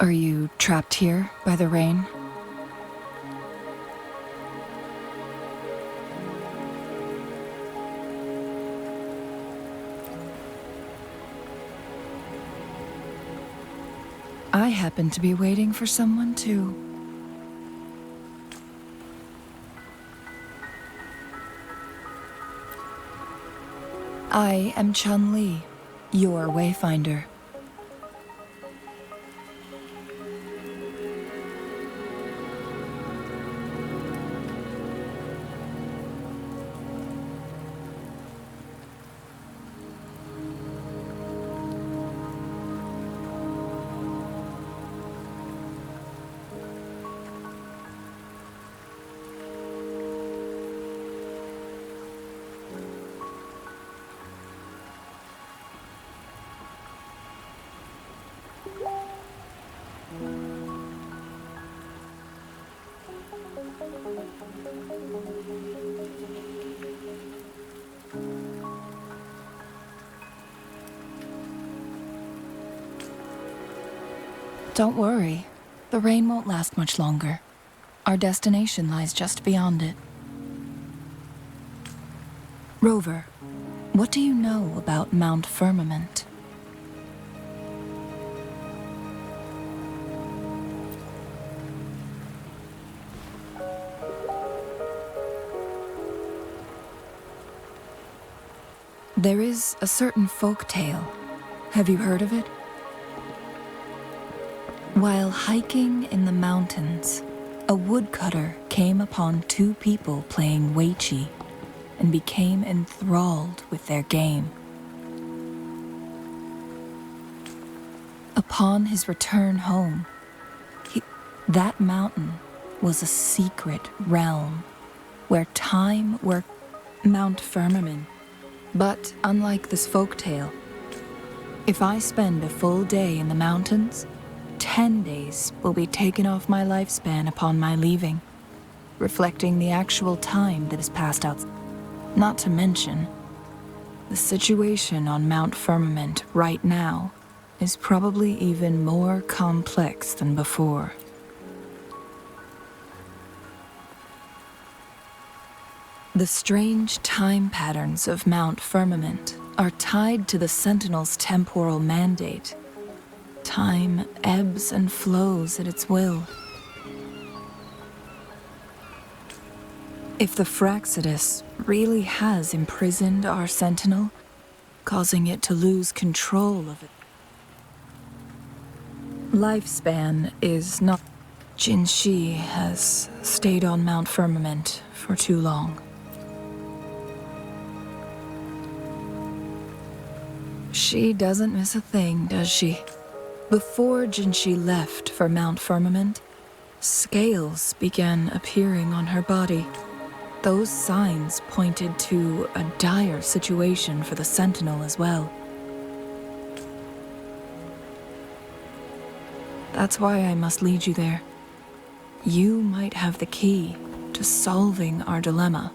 Are you trapped here by the rain? I happen to be waiting for someone too. I am Chun-Li, your wayfinder. Don't worry, the rain won't last much longer. Our destination lies just beyond it. Rover, what do you know about Mount Firmament? There is a certain folk tale. Have you heard of it? While hiking in the mountains, a woodcutter came upon two people playing weiqi and became enthralled with their game. Upon his return home, that mountain was a secret realm where time worked Mount Firmament. But unlike this folktale, if I spend a full day in the mountains, 10 days will be taken off my lifespan upon my leaving, reflecting the actual time that has passed out. Not to mention, the situation on Mount Firmament right now is probably even more complex than before. The strange time patterns of Mount Firmament are tied to the Sentinel's temporal mandate. Time ebbs and flows at its will. If the Fractsidus really has imprisoned our Sentinel, causing it to lose control of it, lifespan is not. Jin Shi has stayed on Mount Firmament for too long. She doesn't miss a thing, does she? Before Jinshi left for Mount Firmament, scales began appearing on her body. Those signs pointed to a dire situation for the Sentinel as well. That's why I must lead you there. You might have the key to solving our dilemma.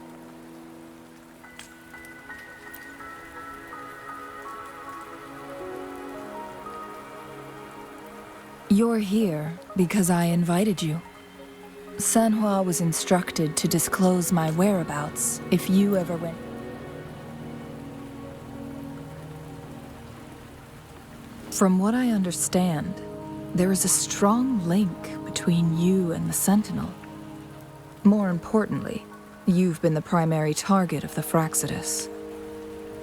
You're here because I invited you. Sanhua was instructed to disclose my whereabouts if you ever went. From what I understand, there is a strong link between you and the Sentinel. More importantly, you've been the primary target of the Fractsidus.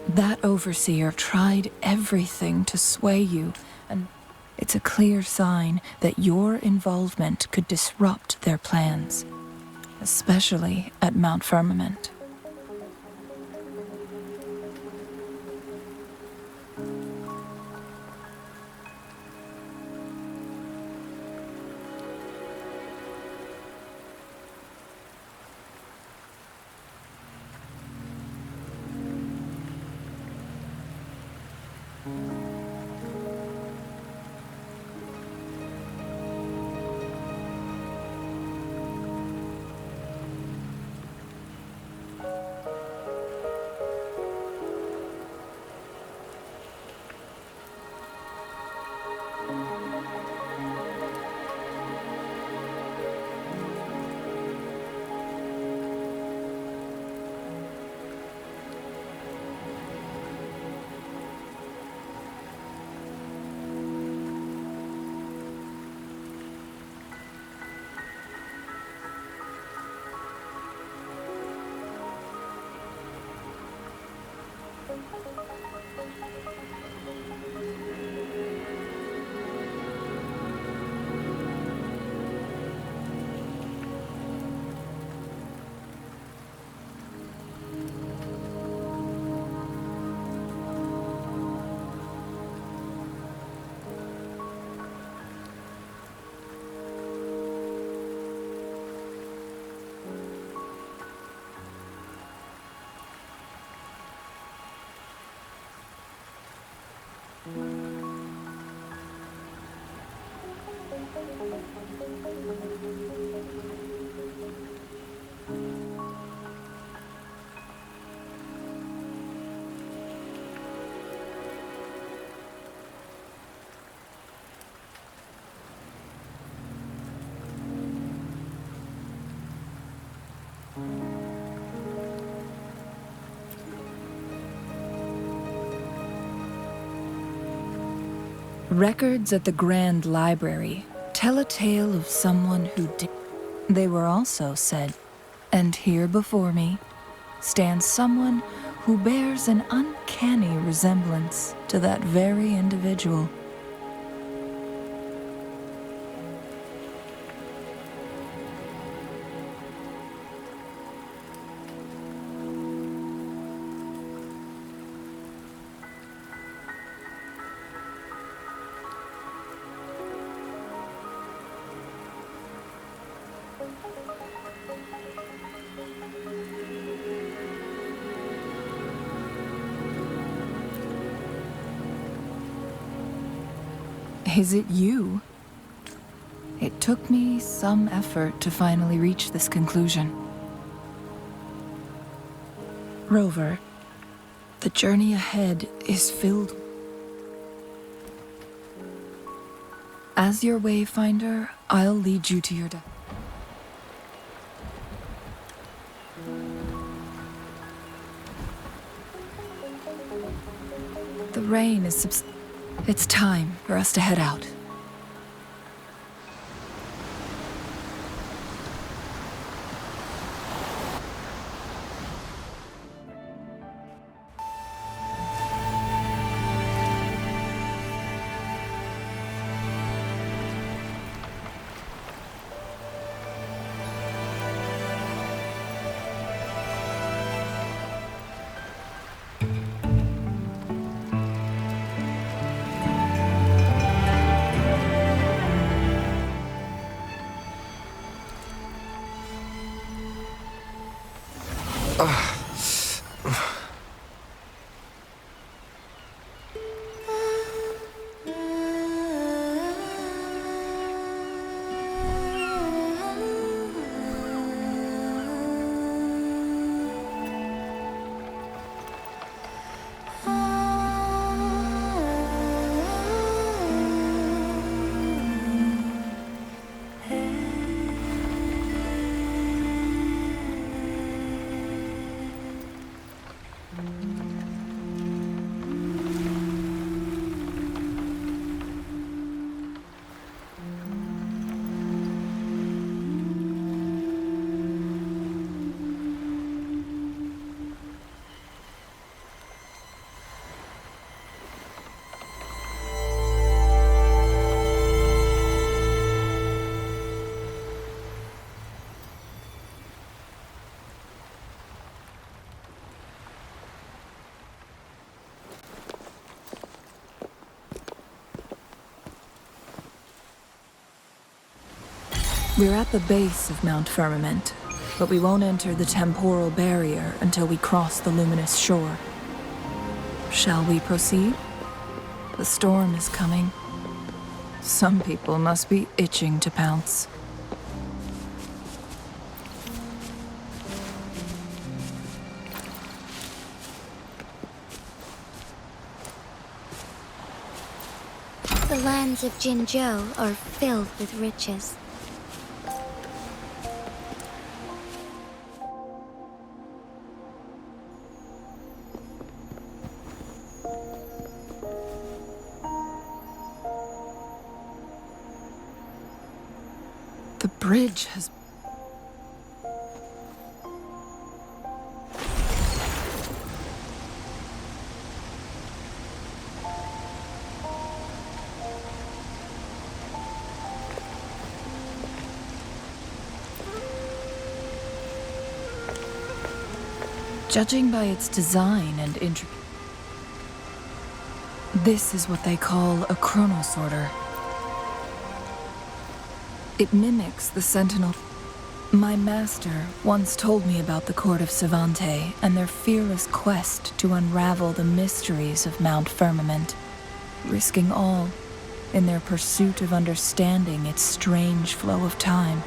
That overseer tried everything to sway you, and it's a clear sign that your involvement could disrupt their plans, especially at Mount Firmament. Records at the Grand Library tell a tale of someone who did. They were also said, and here before me stands someone who bears an uncanny resemblance to that very individual. Is it you? It took me some effort to finally reach this conclusion. Rover, the journey ahead is filled. As your wayfinder, I'll lead you to your death. The rain is It's time for us to head out. We're at the base of Mount Firmament, but we won't enter the temporal barrier until we cross the luminous shore. Shall we proceed? The storm is coming. Some people must be itching to pounce. The lands of Jinzhou are filled with riches. The bridge has... Judging by its design and this is what they call a chronosorter. It mimics the Sentinel. My master once told me about the court of Savante and their fearless quest to unravel the mysteries of Mount Firmament, risking all in their pursuit of understanding its strange flow of time.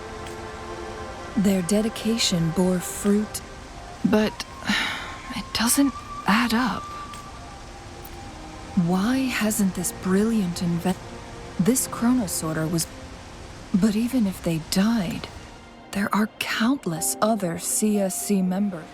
Their dedication bore fruit, but it doesn't add up. Why hasn't this brilliant This chronosorter was... But even if they died, there are countless other CSC members.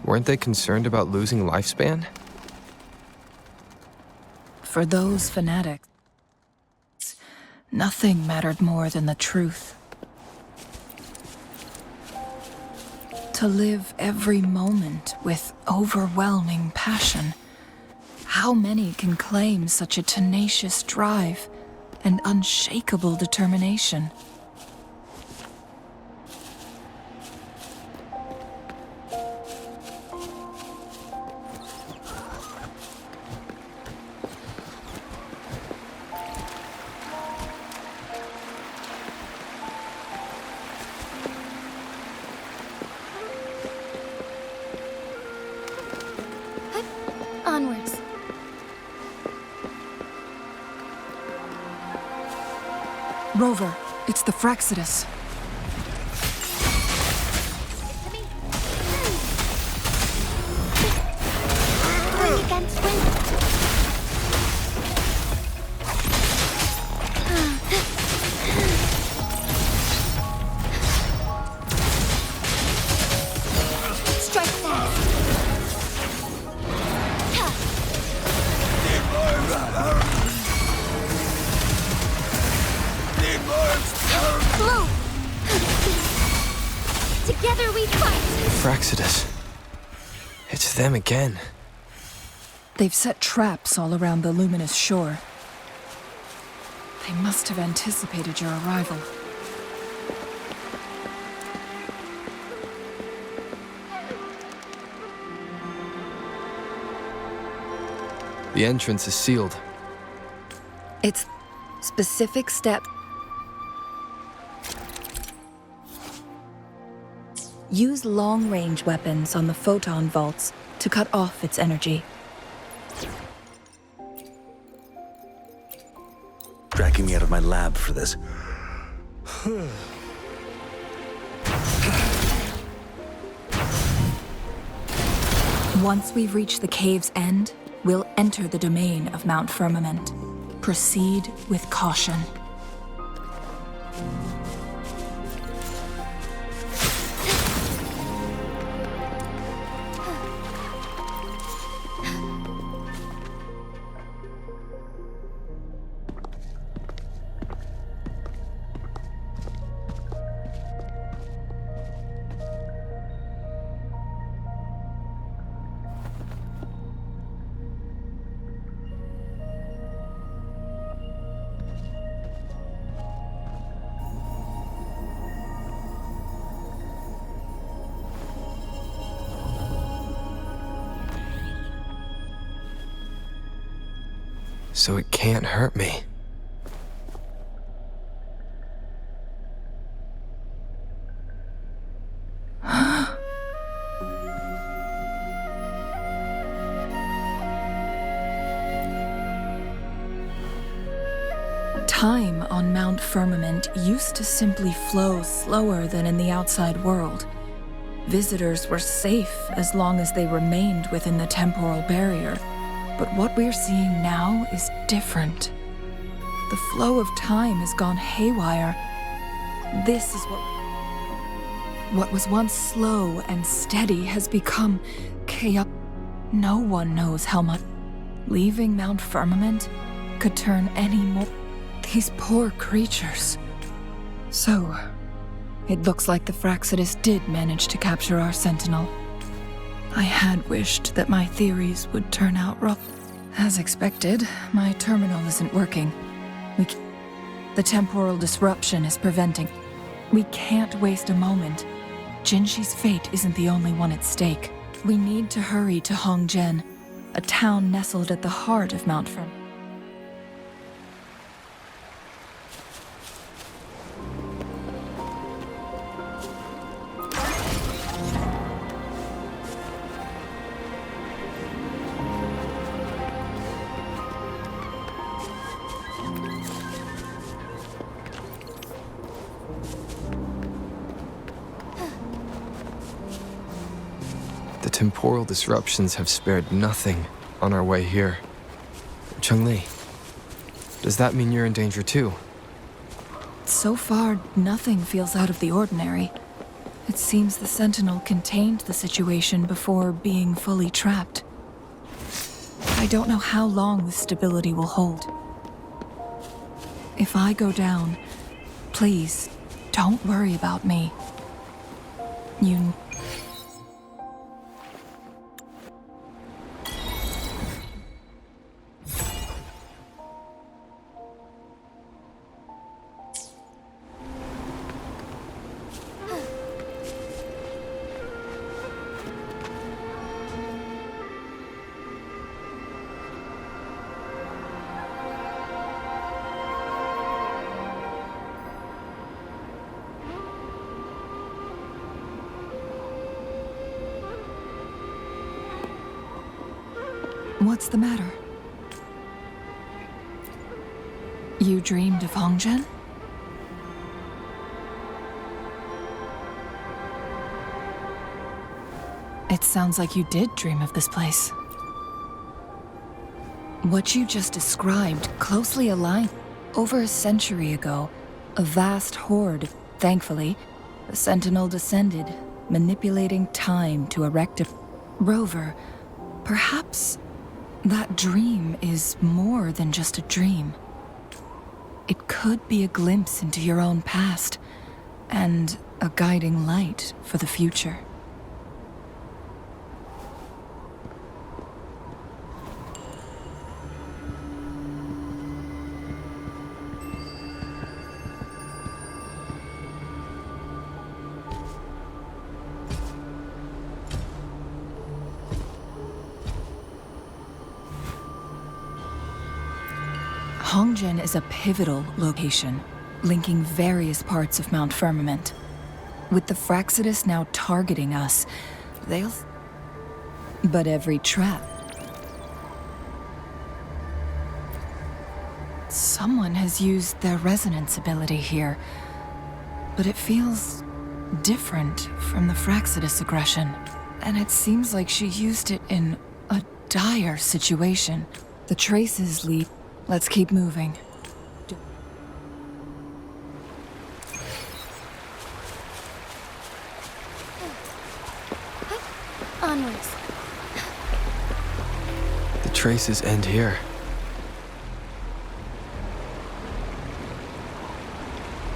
Weren't they concerned about losing lifespan? For those fanatics, nothing mattered more than the truth. To live every moment with overwhelming passion. How many can claim such a tenacious drive and unshakable determination? Onwards. Rover, it's the Fraxidus. Wind against wind. Strike fast. Blow! Together we fight! Fraxidus. It's them again. They've set traps all around the luminous shore. They must have anticipated your arrival. The entrance is sealed. It's specific step. Use long-range weapons on the photon vaults to cut off its energy. Dragging me out of my lab for this. Once we've reached the cave's end, we'll enter the domain of Mount Firmament. Proceed with caution. So it can't hurt me. Time on Mount Firmament used to simply flow slower than in the outside world. Visitors were safe as long as they remained within the temporal barrier. But what we're seeing now is different. The flow of time has gone haywire. This is what... What was once slow and steady has become chaotic. No one knows how much leaving Mount Firmament could turn any more. These poor creatures. So, it looks like the Fraxidus did manage to capture our sentinel. I had wished that my theories would turn out wrong. As expected, my terminal isn't working. The temporal disruption is preventing. We can't waste a moment. Jinshi's fate isn't the only one at stake. We need to hurry to Hongzhen, a town nestled at the heart of Mount Firm. The temporal disruptions have spared nothing on our way here. Cheng-Li, does that mean you're in danger too? So far, nothing feels out of the ordinary. It seems the Sentinel contained the situation before being fully trapped. I don't know how long this stability will hold. If I go down, please, don't worry about me. You... What's the matter? You dreamed of Hongzhen? It sounds like you did dream of this place. What you just described closely aligned. Over a century ago, a vast horde, thankfully, the Sentinel descended, manipulating time to erect a rover. Perhaps that dream is more than just a dream. It could be a glimpse into your own past, and a guiding light for the future. Hongzhen is a pivotal location, linking various parts of Mount Firmament. With the Fraxidus now targeting us, they'll... But every trap... Someone has used their resonance ability here, but it feels different from the Fraxidus aggression. And it seems like she used it in a dire situation. The traces lead... Let's keep moving. Onwards. The traces end here.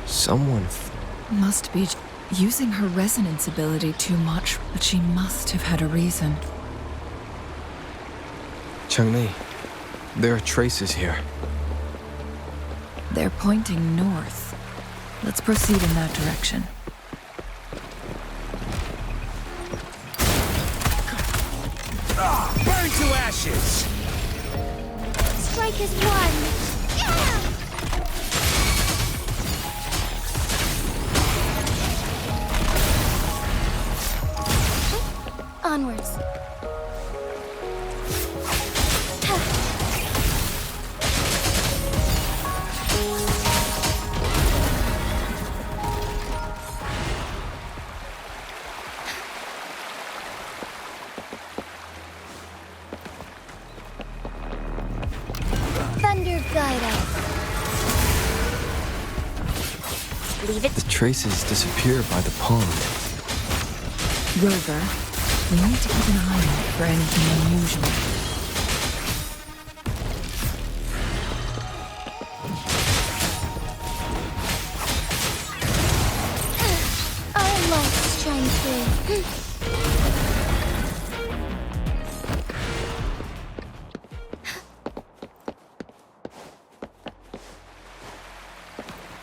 Someone... Must be using her resonance ability too much, but she must have had a reason. Cheng-Li, there are traces here. They're pointing north. Let's proceed in that direction. Burn to ashes! Strike as one! Yeah! Onwards. Thunder guide us. Leave it. The traces disappear by the pond. Rover, we need to keep an eye out for anything unusual. I lost strength here.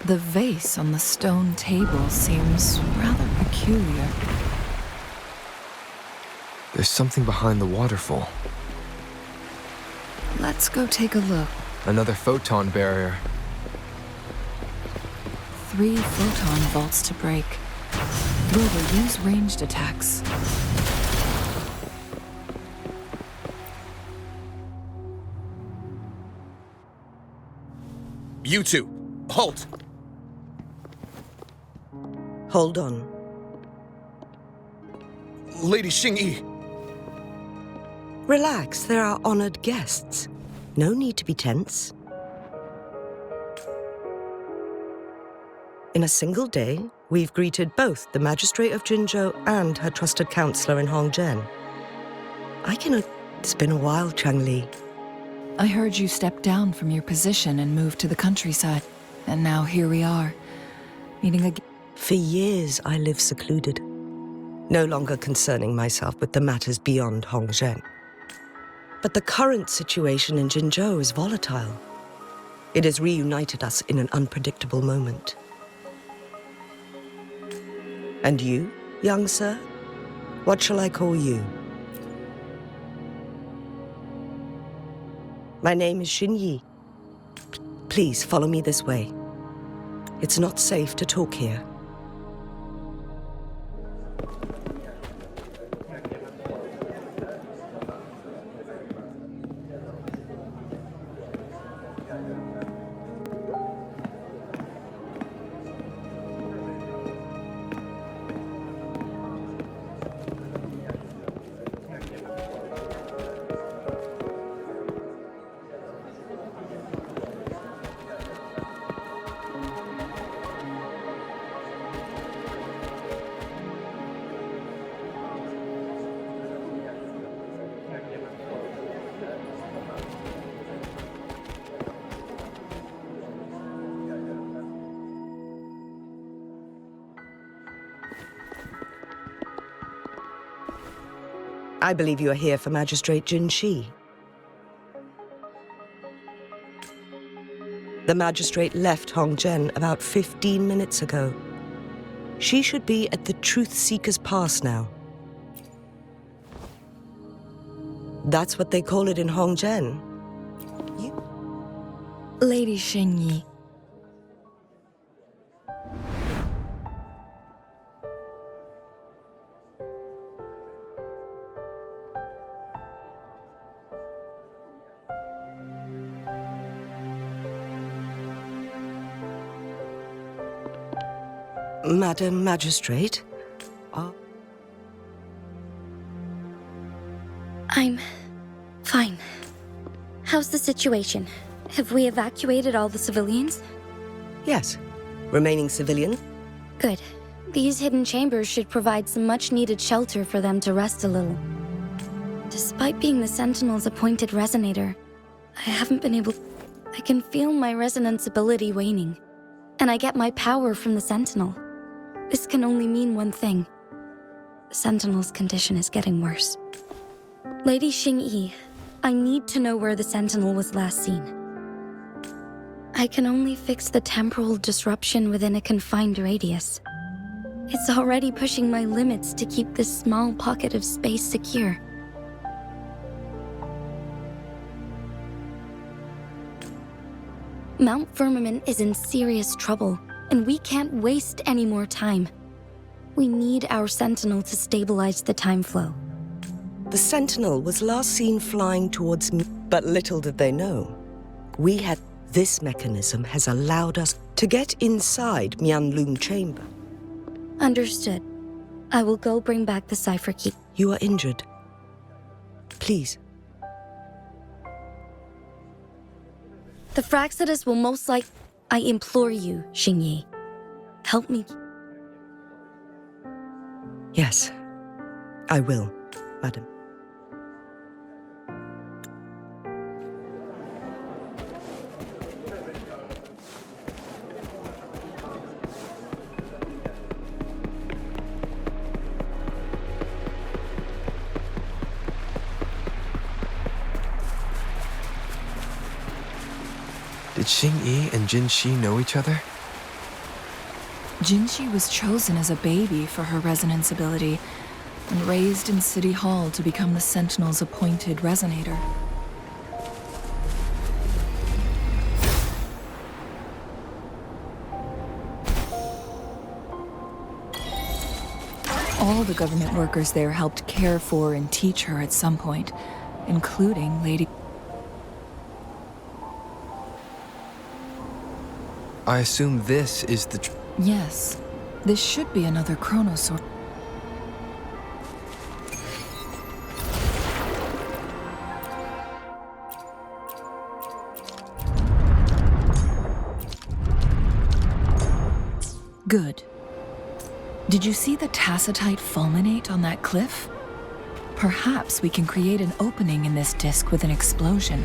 The vase on the stone table seems rather peculiar. There's something behind the waterfall. Let's go take a look. Another photon barrier. 3 photon vaults to break. Rover, use ranged attacks. You two, halt! Hold on. Lady Xingyi, Relax, there are honored guests. No need to be tense. In a single day, we've greeted both the Magistrate of Jinzhou and her trusted counselor in Hongzhen. It's been a while, Changli. I heard you stepped down from your position and moved to the countryside. And now here we are, meeting again. For years, I lived secluded, no longer concerning myself with the matters beyond Hongzhen. But the current situation in Jinzhou is volatile. It has reunited us in an unpredictable moment. And you, young sir? What shall I call you? My name is Xinyi. Please follow me this way. It's not safe to talk here. I believe you are here for Magistrate Jin Shi. The magistrate left Hongzhen about 15 minutes ago. She should be at the Truth Seeker's Pass now. That's what they call it in Hongzhen. Lady Xingyi. Madam Magistrate? I'm fine. How's the situation? Have we evacuated all the civilians? Yes. Remaining civilian? Good. These hidden chambers should provide some much-needed shelter for them to rest a little. Despite being the Sentinel's appointed resonator, I haven't been able... I can feel my resonance ability waning, and I get my power from the Sentinel. This can only mean one thing. The Sentinel's condition is getting worse. Lady Xingyi, I need to know where the Sentinel was last seen. I can only fix the temporal disruption within a confined radius. It's already pushing my limits to keep this small pocket of space secure. Mount Firmament is in serious trouble, and we can't waste any more time. We need our Sentinel to stabilize the time flow. The Sentinel was last seen flying towards me, but little did they know. This mechanism has allowed us to get inside Mianlun Chamber. Understood. I will go bring back the cipher key. You are injured. Please. The Fraxidus will most likely... I implore you, Xingyi. Help me. Yes, I will, madam. Did Xing-Yi and Jin-Shi know each other? Jinshi was chosen as a baby for her resonance ability and raised in City Hall to become the Sentinel's appointed resonator. All the government workers there helped care for and teach her at some point, including Lady... I assume this is the... Yes, this should be another chronosaur. Good. Did you see the tacitite fulminate on that cliff? Perhaps we can create an opening in this disk with an explosion.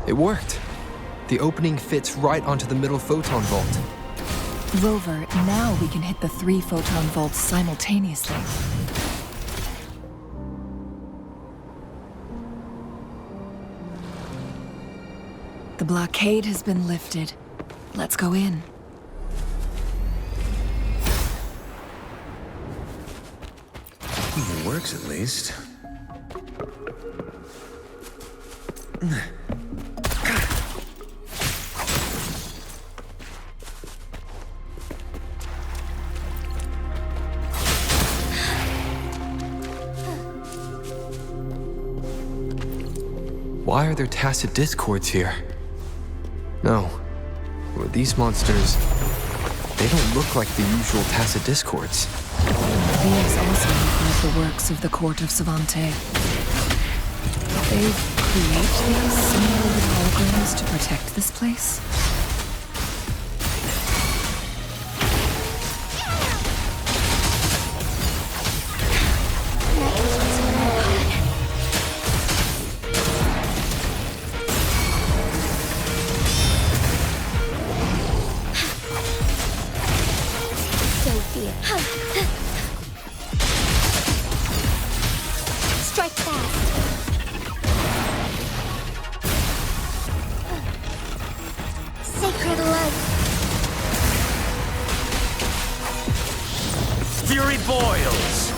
It worked. The opening fits right onto the middle photon vault. Rover, now we can hit the 3 photon vaults simultaneously. The blockade has been lifted. Let's go in. It works at least. Why are there tacit discords here? No. Well, these monsters, they don't look like the usual tacit discords. These also look like the works of the court of Savante. They create these simulated holograms to protect this place? Strike fast. Sacred light. Fury boils!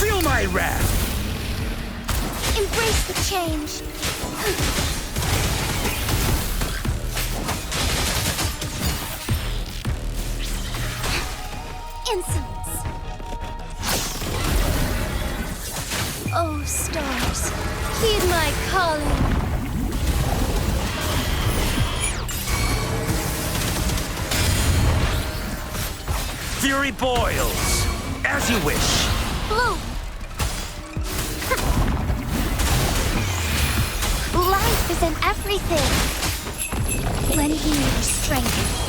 Feel my wrath! Embrace the change. Insolence. Oh, stars, heed my calling. Fury boils! As you wish! Bloom. Life is in everything. Lend me your strength.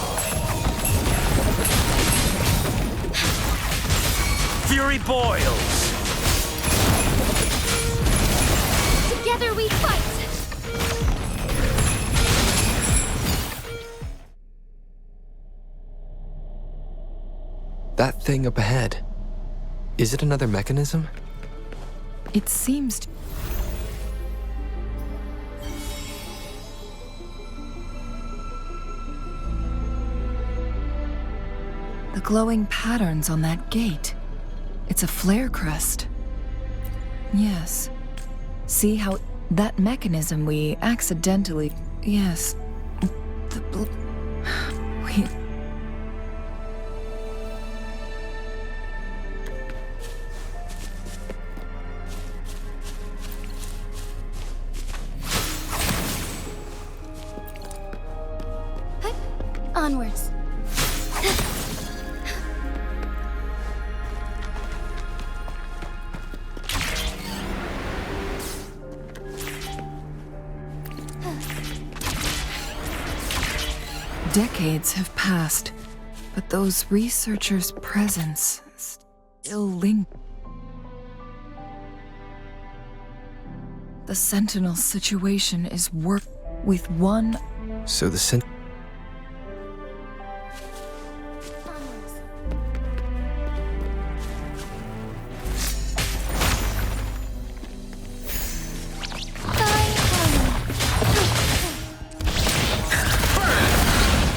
Fury boils! Together we fight. That thing up ahead, is it another mechanism? It seems to... The glowing patterns on that gate. It's a flare crest. Yes. See how that mechanism we accidentally. Yes. We. Onwards. Decades have passed, but those researchers' presence still lingers. The Sentinel situation is work with one. So the Sen- Onwards.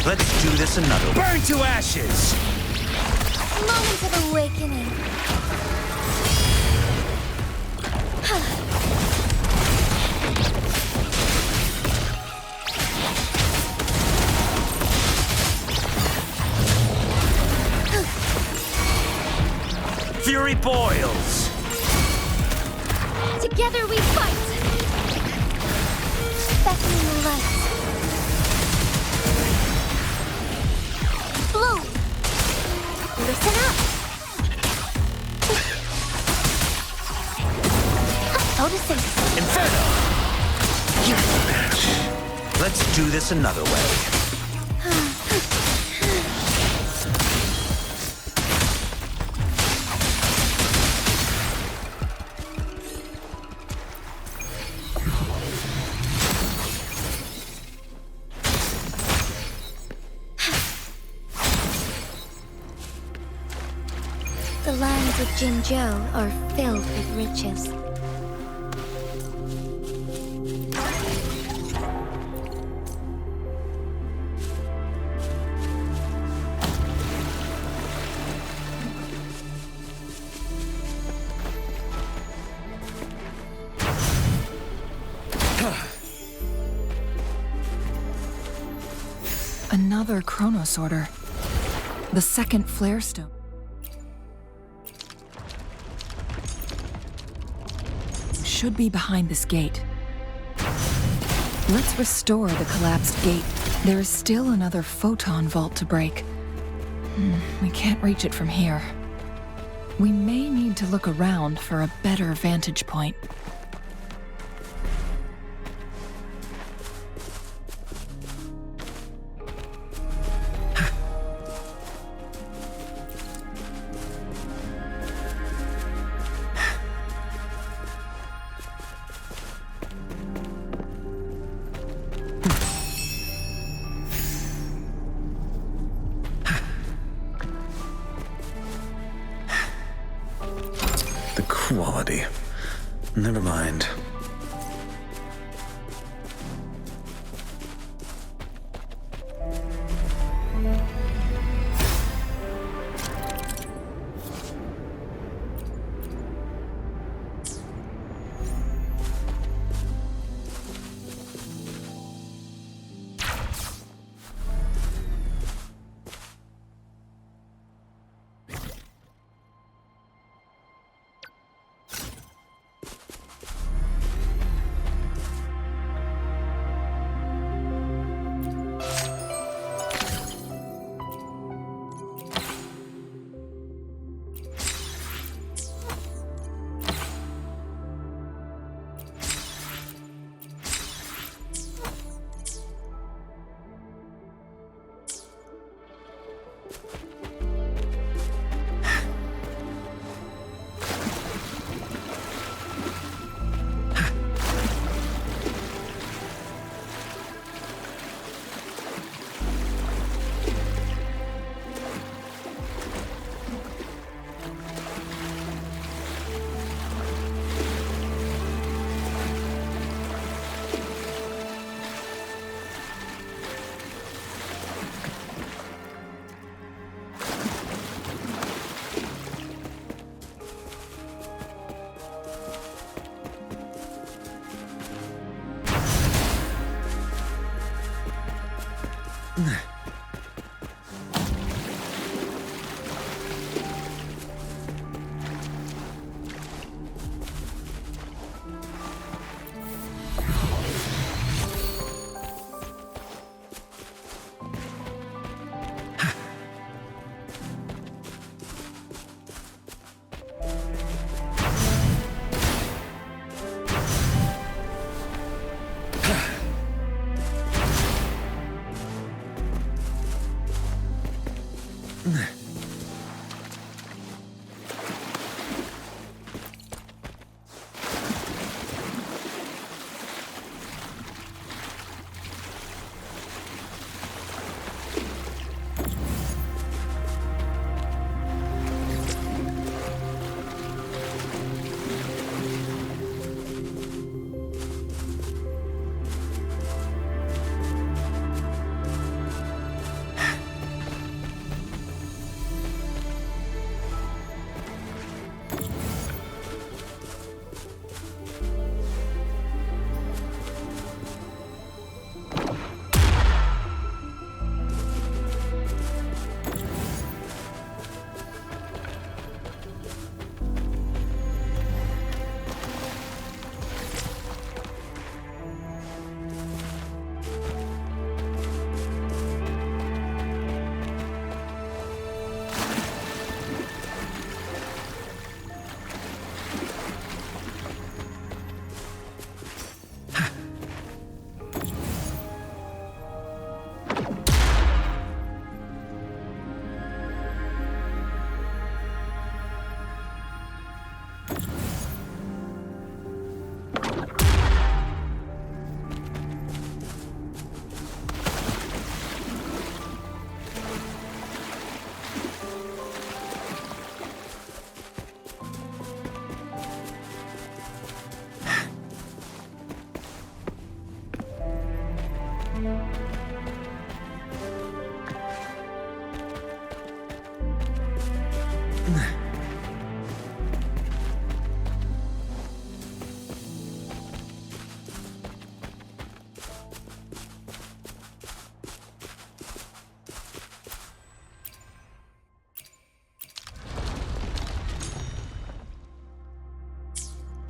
Let's do this another way. Burn to ashes! Moment of awakening. Fury boils! Together we fight! Beckoning the light. Bloom! Listen up! Photosynthesis. Inferno! Let's do this another way. The lands of Jinzhou are filled with riches. Another Chronos order. The second flare stone. Should be behind this gate. Let's restore the collapsed gate. There is still another photon vault to break. We can't reach it from here. We may need to look around for a better vantage point. The quality. Never mind.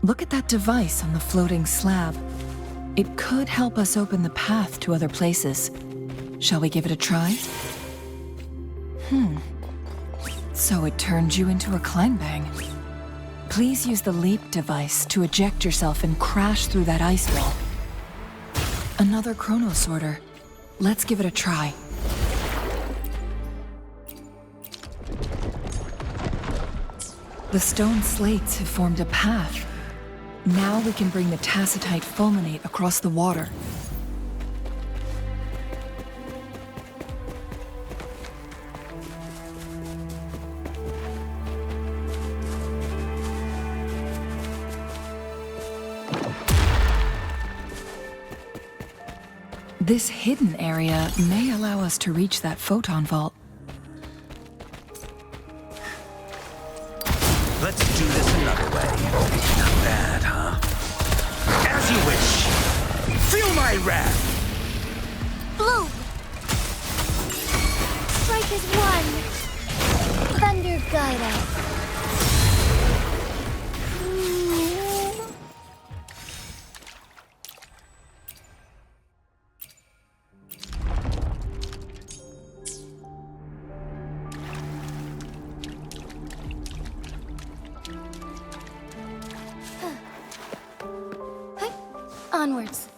Look at that device on the floating slab. It could help us open the path to other places. Shall we give it a try? So it turned you into a clangbang. Please use the leap device to eject yourself and crash through that ice wall. Another chronosorter. Let's give it a try. The stone slates have formed a path. Now we can bring the tacitite fulminate across the water. This hidden area may allow us to reach that photon vault. Let's do this another way. Not bad, huh? As you wish. Feel my wrath! Bloom! Strike as one. Thunder guide us. Onwards.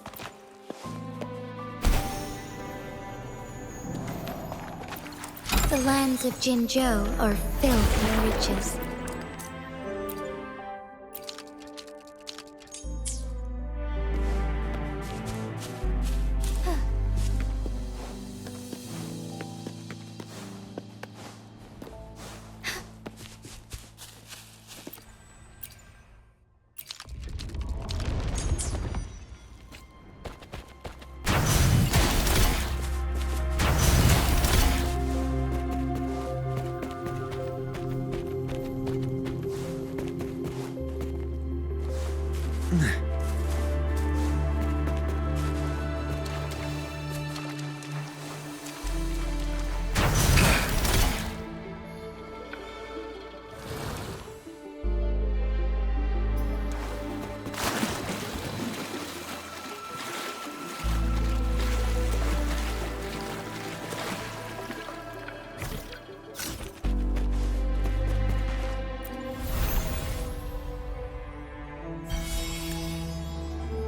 The lands of Jinzhou are filled with riches.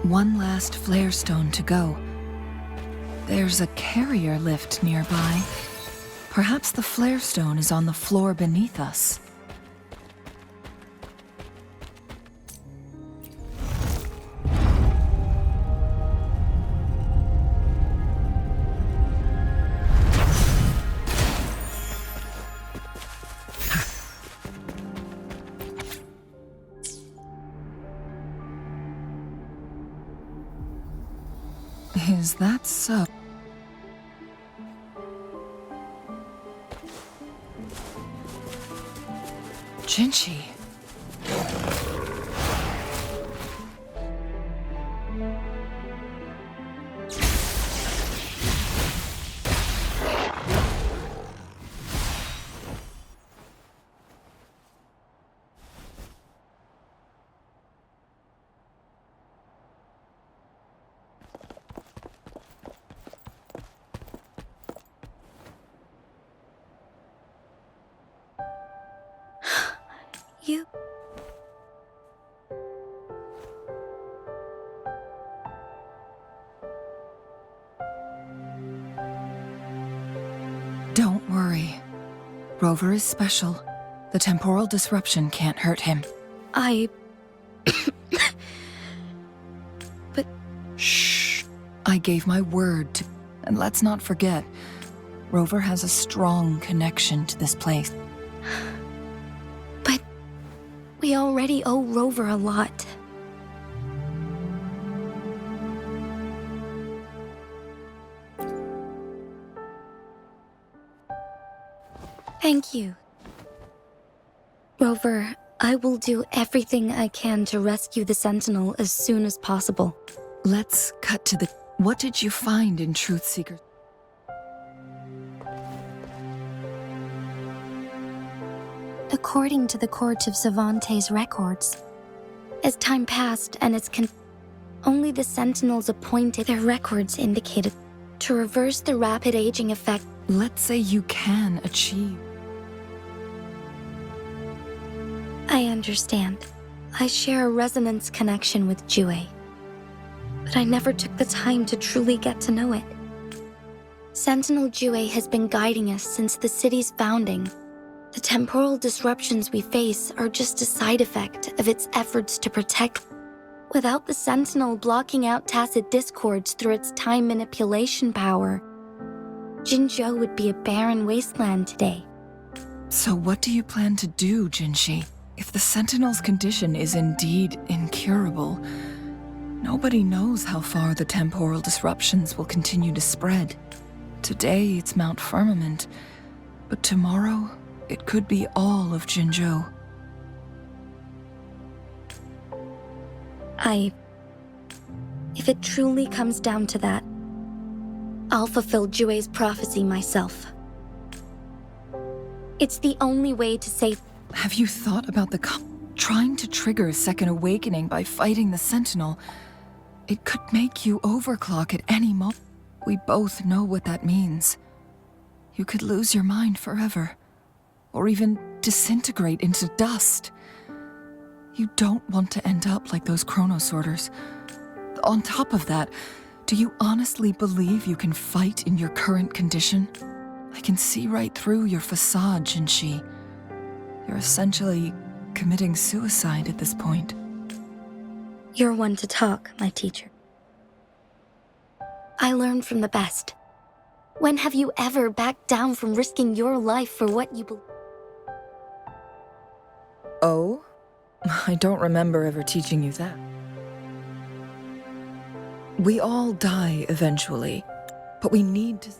One last flare stone to go. There's a carrier lift nearby. Perhaps the flare stone is on the floor beneath us. Is that so? Jinchi. You... Don't worry. Rover is special. The temporal disruption can't hurt him. I... But Shh. I gave my word to... And let's not forget, Rover has a strong connection to this place. we already owe Rover a lot. Thank you. Rover, I will do everything I can to rescue the Sentinel as soon as possible. Let's cut to the... What did you find in Truth Seeker? According to the Court of Savante's records, As time passed and only the Sentinels appointed their records indicated to reverse the rapid aging effect. Let's say you can achieve... I understand. I share a resonance connection with Jue, but I never took the time to truly get to know it. Sentinel Jue has been guiding us since the city's founding. The temporal disruptions we face are just a side effect of its efforts to protect. Without the Sentinel blocking out tacit discords through its time manipulation power, Jinzhou would be a barren wasteland today. So what do you plan to do, Jinshi? If the Sentinel's condition is indeed incurable, nobody knows how far the temporal disruptions will continue to spread. Today it's Mount Firmament, but tomorrow it could be all of Jinzhou. If it truly comes down to that, I'll fulfill Jue's prophecy myself. It's the only way to save... Have you thought about trying to trigger a second awakening by fighting the Sentinel? It could make you overclock at any moment. We both know what that means. You could lose your mind forever, or even disintegrate into dust. You don't want to end up like those chronosorters. On top of that, do you honestly believe you can fight in your current condition? I can see right through your facade, Jinshi. You're essentially committing suicide at this point. You're one to talk, my teacher. I learned from the best. When have you ever backed down from risking your life for what you believe? Oh? I don't remember ever teaching you that. We all die eventually, but we need to...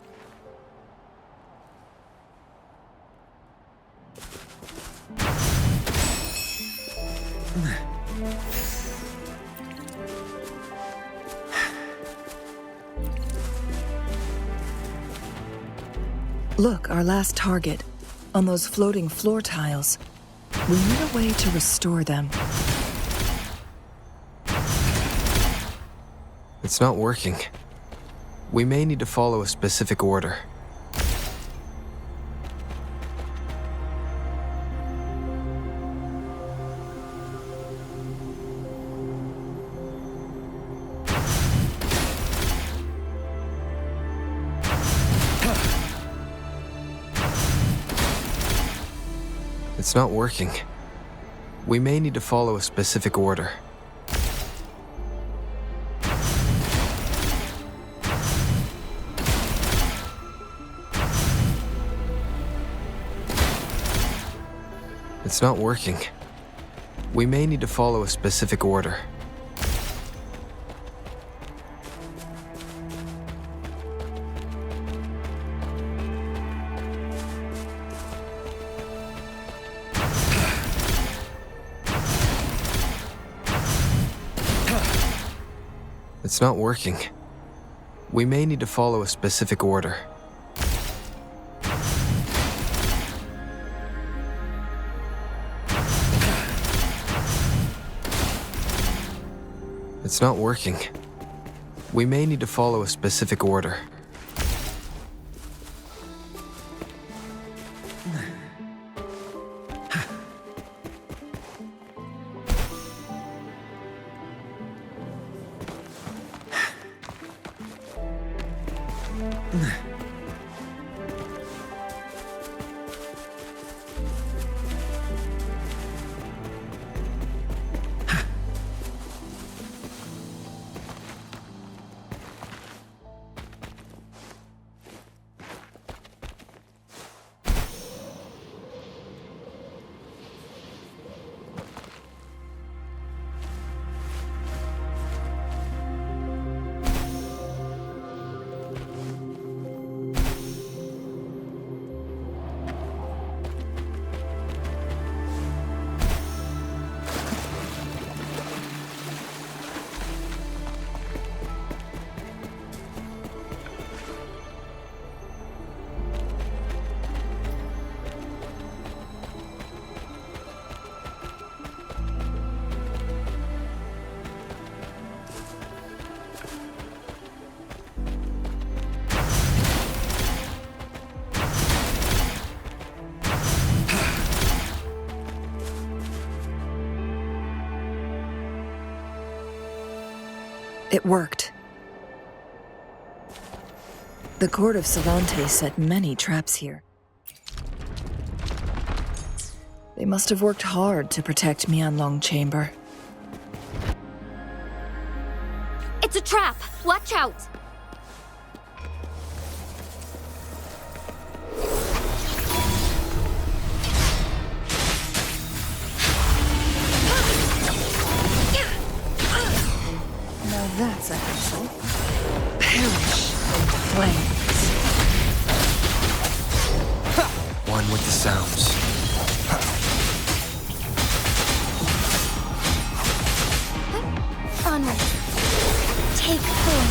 Look, our last target, on those floating floor tiles. We need a way to restore them. It's not working. We may need to follow a specific order. It's not working. We may need to follow a specific order. It's not working. We may need to follow a specific order. It's not working. We may need to follow a specific order. It's not working. We may need to follow a specific order. It worked. The court of Savante set many traps here. They must have worked hard to protect Mianlong Chamber. It's a trap! Watch out! Now that's a hassle. Perish in flames. One with the sounds. Onward. Take form.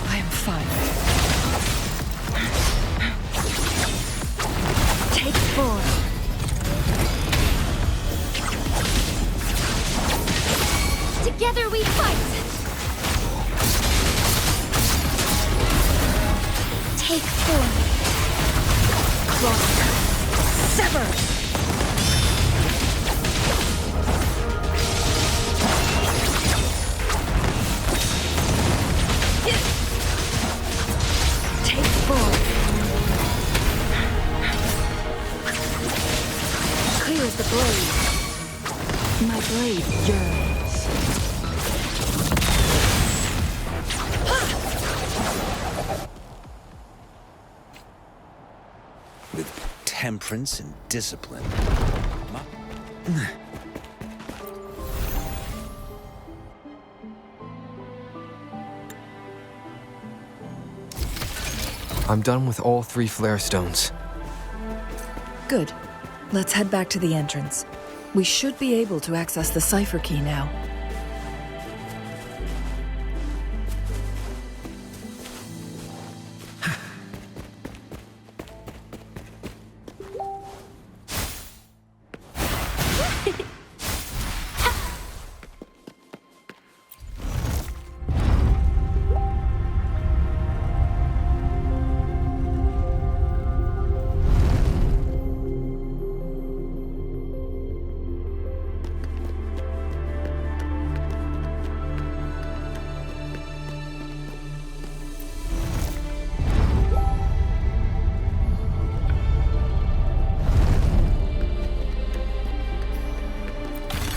I am fine. Take form. Together we fight! Take form. Cross. Sever! Take form. Clear as the blade. My blade yearns. With temperance and discipline. I'm done with all 3 flare stones. Good. Let's head back to the entrance. We should be able to access the cipher key now.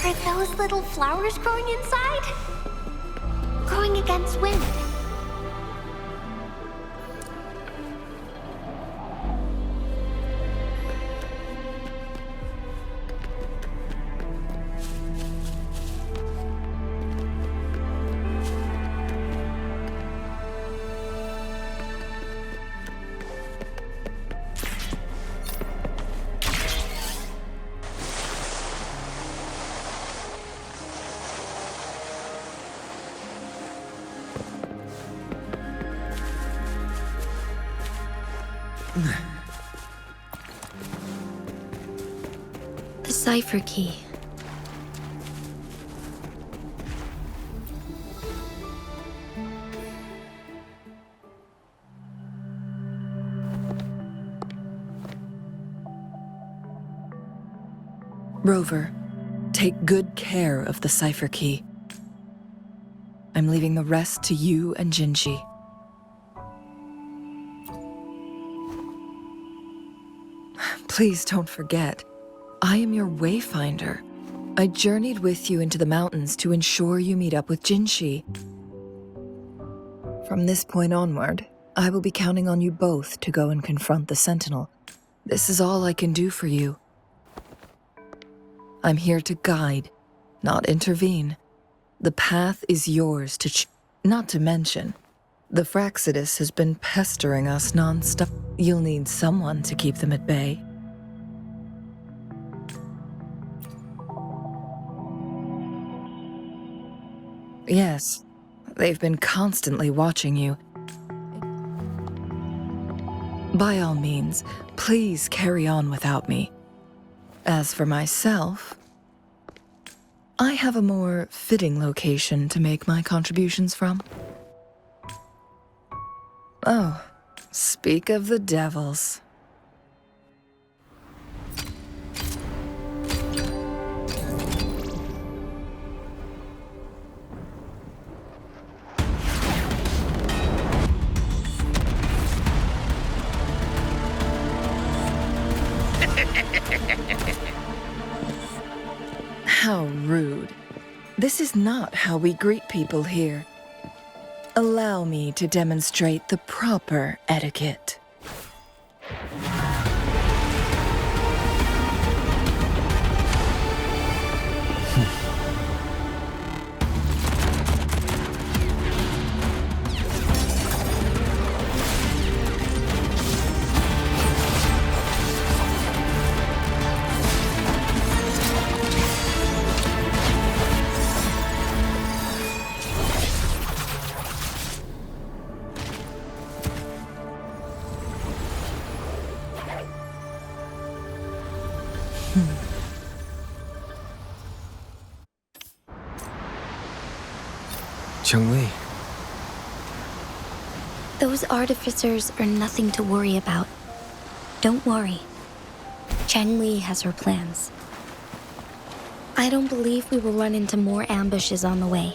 Are those little flowers growing inside? Growing against wind. The cipher key. Rover, take good care of the cipher key. I'm leaving the rest to you and Jinji. Please don't forget, I am your wayfinder. I journeyed with you into the mountains to ensure you meet up with Jinshi. From this point onward, I will be counting on you both to go and confront the Sentinel. This is all I can do for you. I'm here to guide, not intervene. The path is yours to not to mention, the Fraxidus has been pestering us non-stop. You'll need someone to keep them at bay. Yes, they've been constantly watching you. By all means, please carry on without me. As for myself, I have a more fitting location to make my contributions from. Oh, speak of the devils. How rude. This is not how we greet people here. Allow me to demonstrate the proper etiquette. Chun-Li, Those artificers are nothing to worry about. Don't worry. Chang-Li has her plans. I don't believe we will run into more ambushes on the way.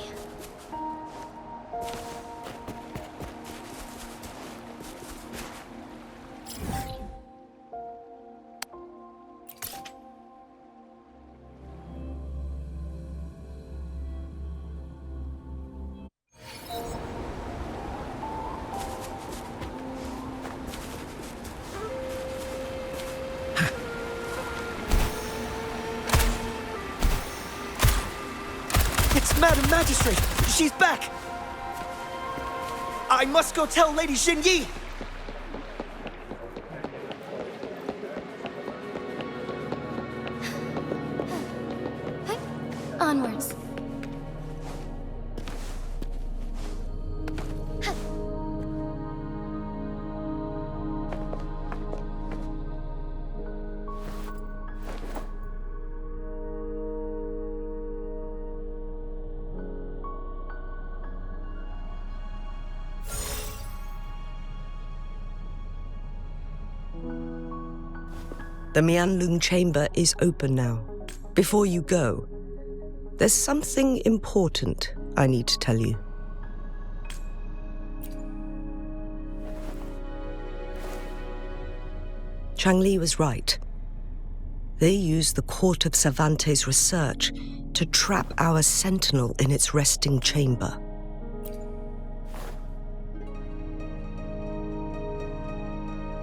It's Madam Magistrate! She's back! I must go tell Lady Xinyi! Onwards. The Mianlun chamber is open now. Before you go, there's something important I need to tell you. Chang-Li was right. They used the Court of Cervantes' research to trap our sentinel in its resting chamber.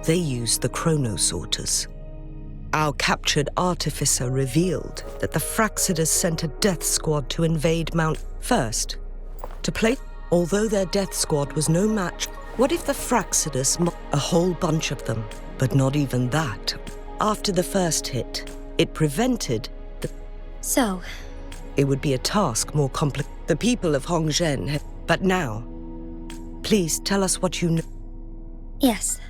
They used the chronosorters. Our captured artificer revealed that the Fraxidus sent a death squad to invade Mount First. To play, although their death squad was no match, what if the Fraxidus, a whole bunch of them, but not even that? After the first hit, it prevented the... So, It would be a task more complex. The people of Hongzhen have... But now, please tell us what you know. yes.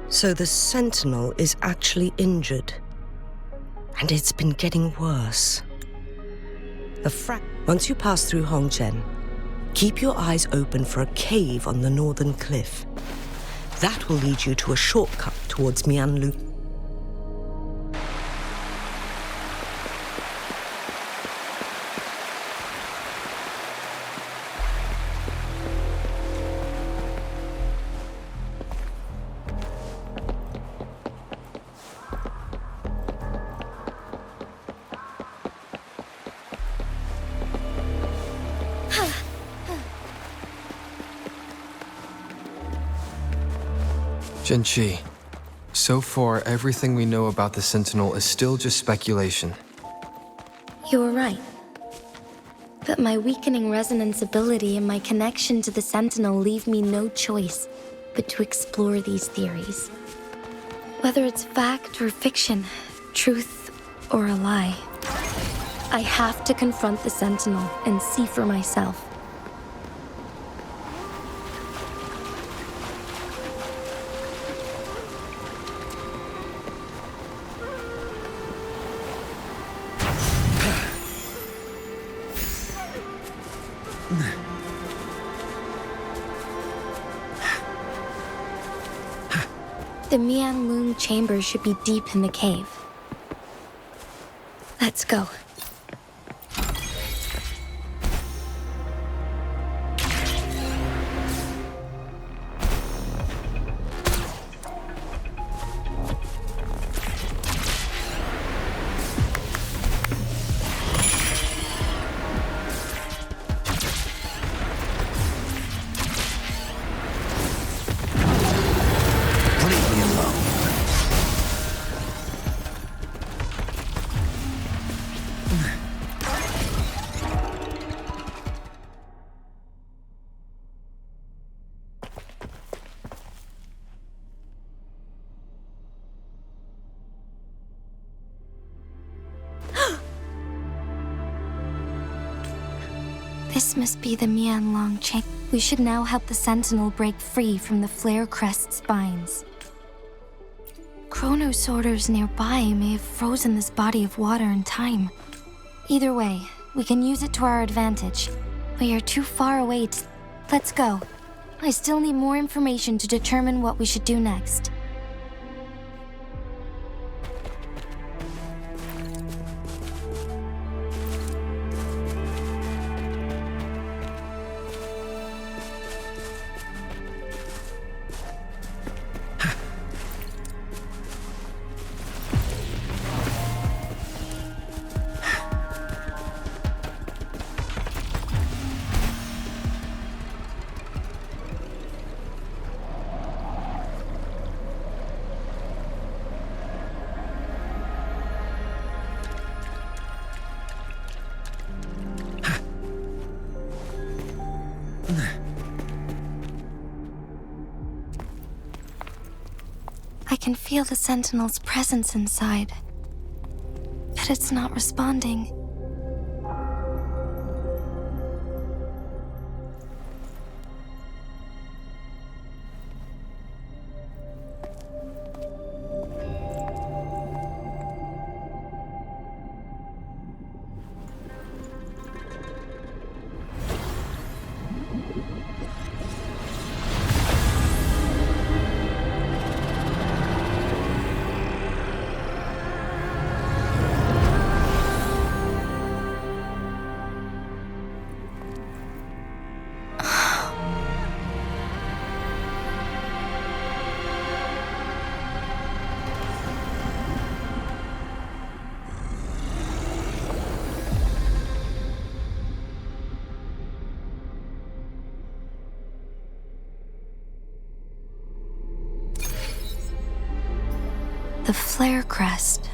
So the Sentinel is actually injured. And it's been getting worse. Once you pass through Hongzhen, keep your eyes open for a cave on the northern cliff. That will lead you to a shortcut towards Mianlu. Jinchi, so far everything we know about the Sentinel is still just speculation. You were right. But my weakening resonance ability and my connection to the Sentinel leave me no choice but to explore these theories. Whether it's fact or fiction, truth or a lie, I have to confront the Sentinel and see for myself. The Mianlun chamber should be deep in the cave. Let's go. This must be the Mianlong chain. We should now help the Sentinel break free from the Flare Crest spines. Chrono sorters nearby may have frozen this body of water in time. Either way, we can use it to our advantage. We are too far away to... Let's go. I still need more information to determine what we should do next. I can feel the Sentinel's presence inside, but it's not responding. The Flare Crest.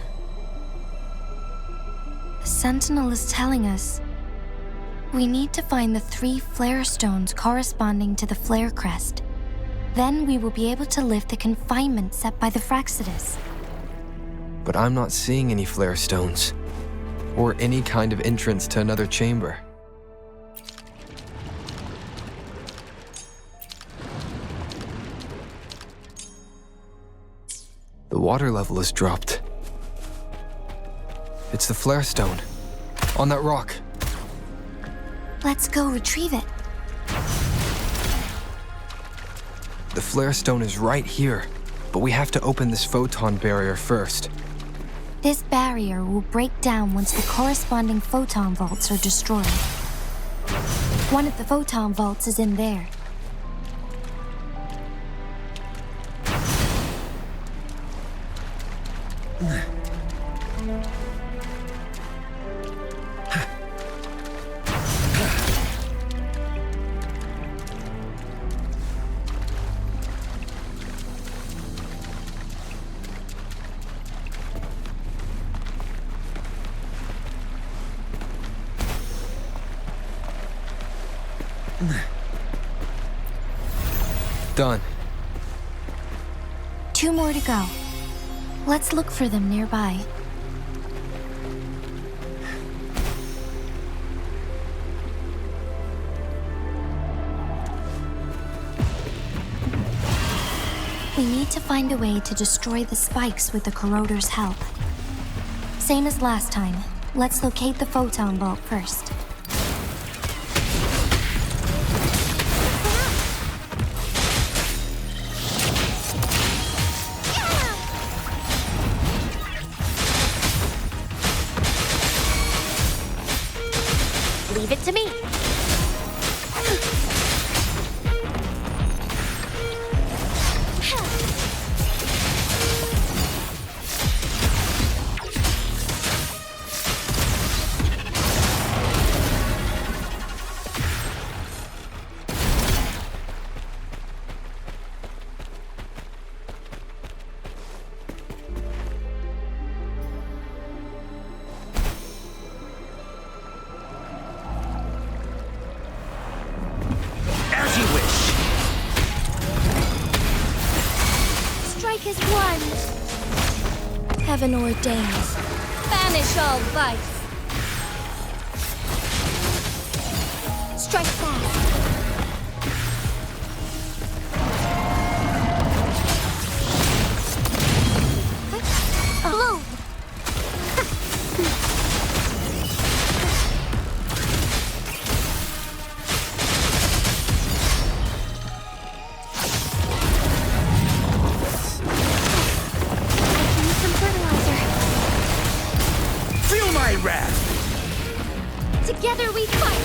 The Sentinel is telling us we need to find the 3 flare stones corresponding to the Flare Crest. Then we will be able to lift the confinement set by the Fraxidus. But I'm not seeing any flare stones, or any kind of entrance to another chamber. The water level has dropped. It's the flare stone, on that rock. Let's go retrieve it. The flare stone is right here, but we have to open this photon barrier first. This barrier will break down once the corresponding photon vaults are destroyed. One of the photon vaults is in there. Done. 2 more to go. Let's look for them nearby. We need to find a way to destroy the spikes with the corroder's help. Same as last time. Let's locate the photon vault first. Leave it to me. Is one. Heaven ordains. Banish all vice. strike fast. Bloom! Need some fertilizer. Feel my wrath! Together we fight!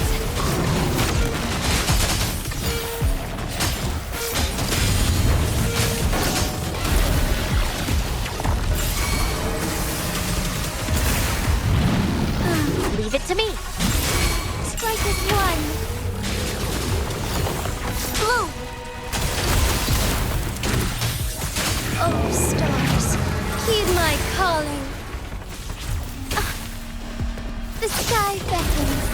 Leave it to me. Strike as one. Bloom! Oh, stars, heed my calling. The sky beckons.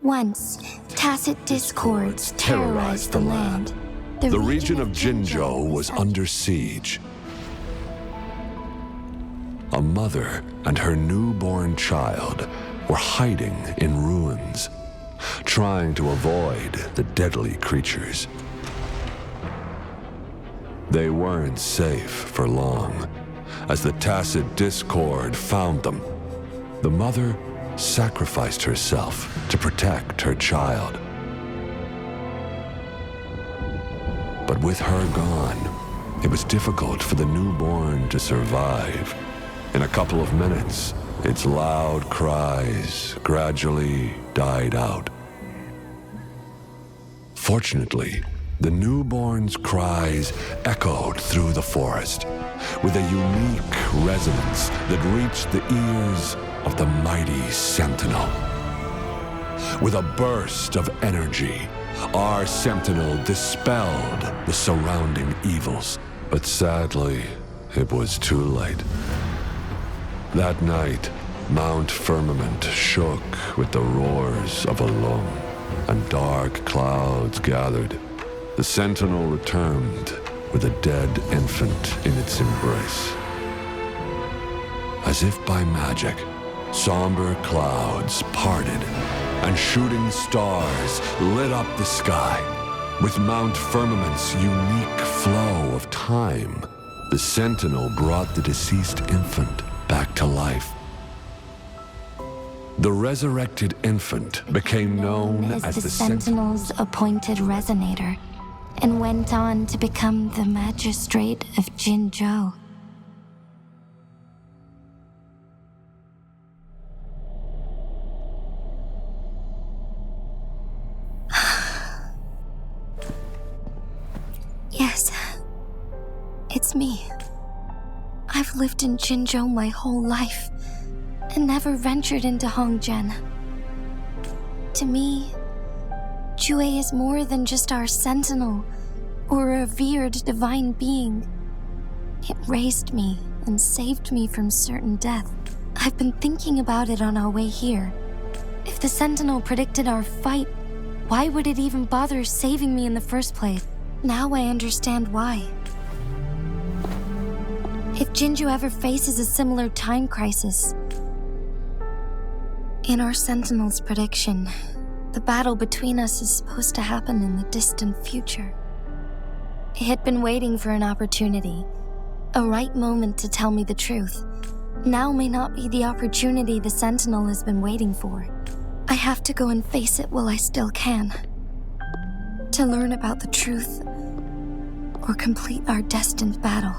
Once, tacit discords terrorized the land. The region of Jinzhou was under siege. A mother and her newborn child were hiding in ruins, trying to avoid the deadly creatures. They weren't safe for long, as the tacit discord found them. The mother sacrificed herself to protect her child. But with her gone, it was difficult for the newborn to survive. In a couple of minutes, its loud cries gradually died out. Fortunately, the newborn's cries echoed through the forest with a unique resonance that reached the ears of the mighty Sentinel. With a burst of energy, our Sentinel dispelled the surrounding evils. But sadly, it was too late. That night, Mount Firmament shook with the roars of a loom, and dark clouds gathered. The Sentinel returned with a dead infant in its embrace. As if by magic, somber clouds parted, and shooting stars lit up the sky. With Mount Firmament's unique flow of time, the Sentinel brought the deceased infant back to life. The resurrected infant became known as the Sentinel's appointed resonator, and went on to become the magistrate of Jinzhou. Yes, it's me. I've lived in Jinzhou my whole life, and never ventured into Hongzhen. To me, Jue is more than just our sentinel, or a revered divine being. It raised me and saved me from certain death. I've been thinking about it on our way here. If the sentinel predicted our fight, why would it even bother saving me in the first place? Now I understand why. If Jinzhou ever faces a similar time crisis, in our sentinel's prediction, the battle between us is supposed to happen in the distant future. It had been waiting for an opportunity, a right moment to tell me the truth. Now may not be the opportunity the Sentinel has been waiting for. I have to go and face it while I still can. To learn about the truth, or complete our destined battle.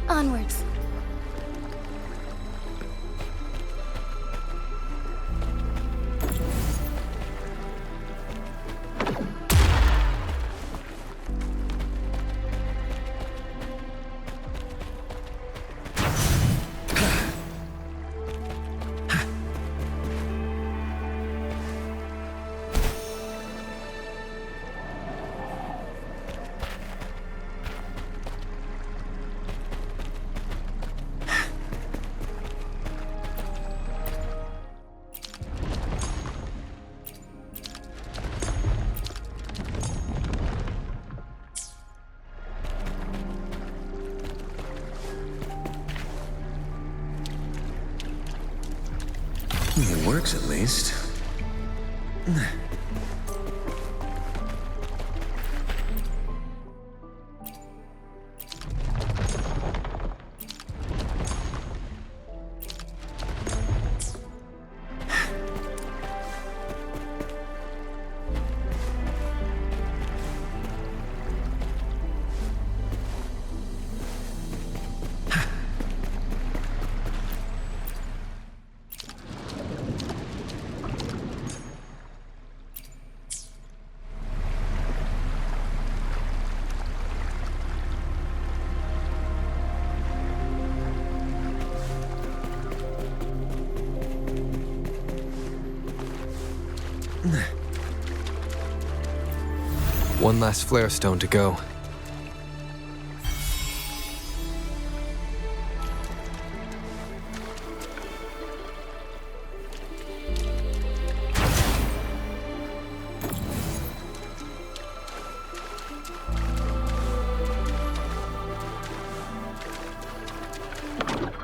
Onwards. It works at least. One last flare stone to go.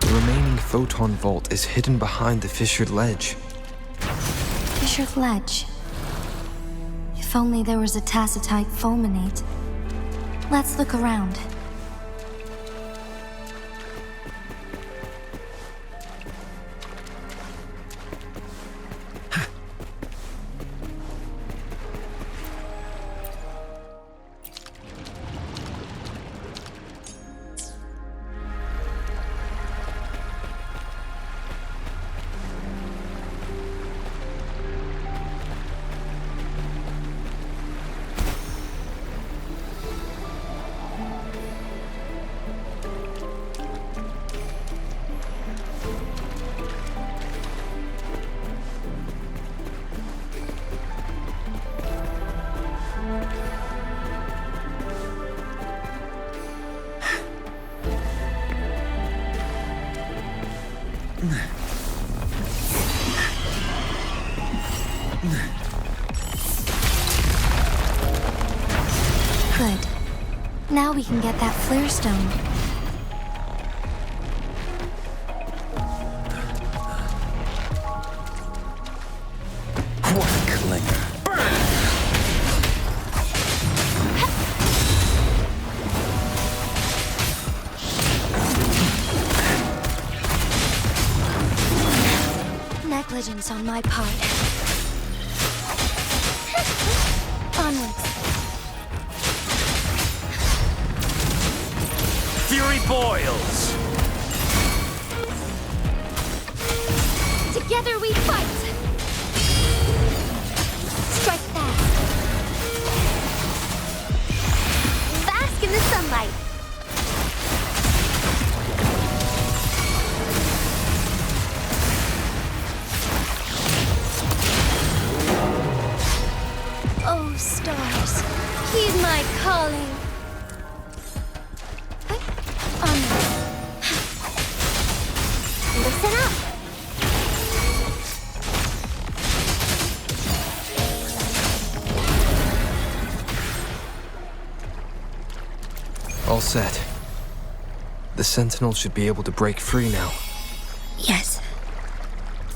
The remaining photon vault is hidden behind the fissured ledge. Fissured ledge. If only there was a tacitite fulminate. Let's look around. Good. Now we can get that flare stone. What a clinger. Negligence on my part. Onwards. Fury boils! Together we fight! Strike fast! Bask in the sunlight! Oh, stars, heed my calling! Listen up! All set. The Sentinel should be able to break free now. Yes,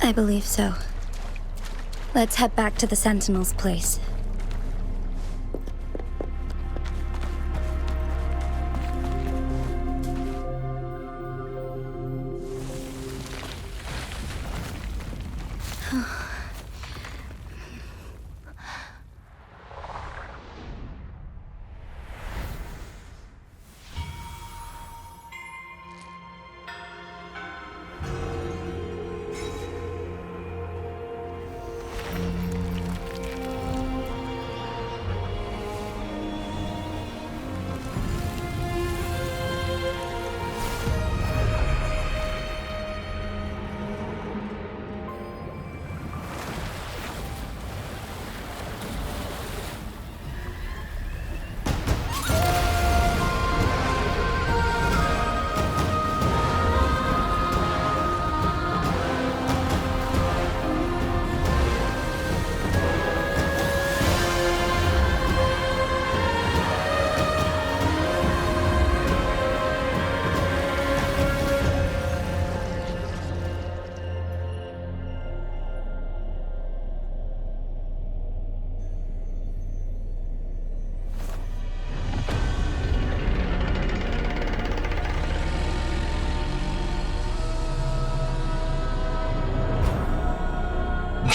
I believe so. Let's head back to the Sentinel's place.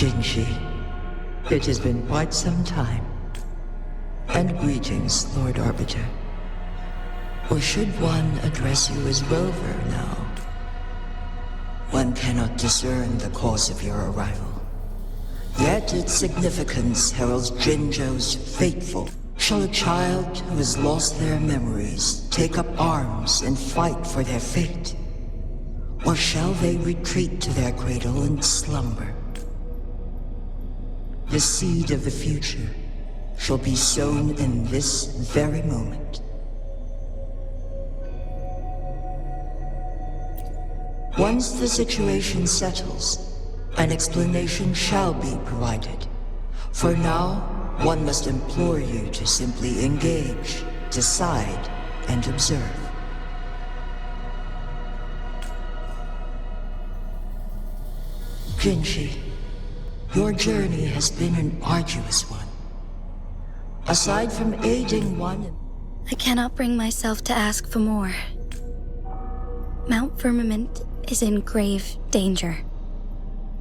Jinshi, it has been quite some time. And greetings, Lord Arbiter. Or should one address you as Rover now? One cannot discern the cause of your arrival. Yet its significance heralds Jinzhou's fateful. Shall a child who has lost their memories take up arms and fight for their fate? Or shall they retreat to their cradle and slumber? The seed of the future shall be sown in this very moment. Once the situation settles, an explanation shall be provided. For now, one must implore you to simply engage, decide, and observe. Jinshi, your journey has been an arduous one. Aside from aiding one... I cannot bring myself to ask for more. Mount Firmament is in grave danger.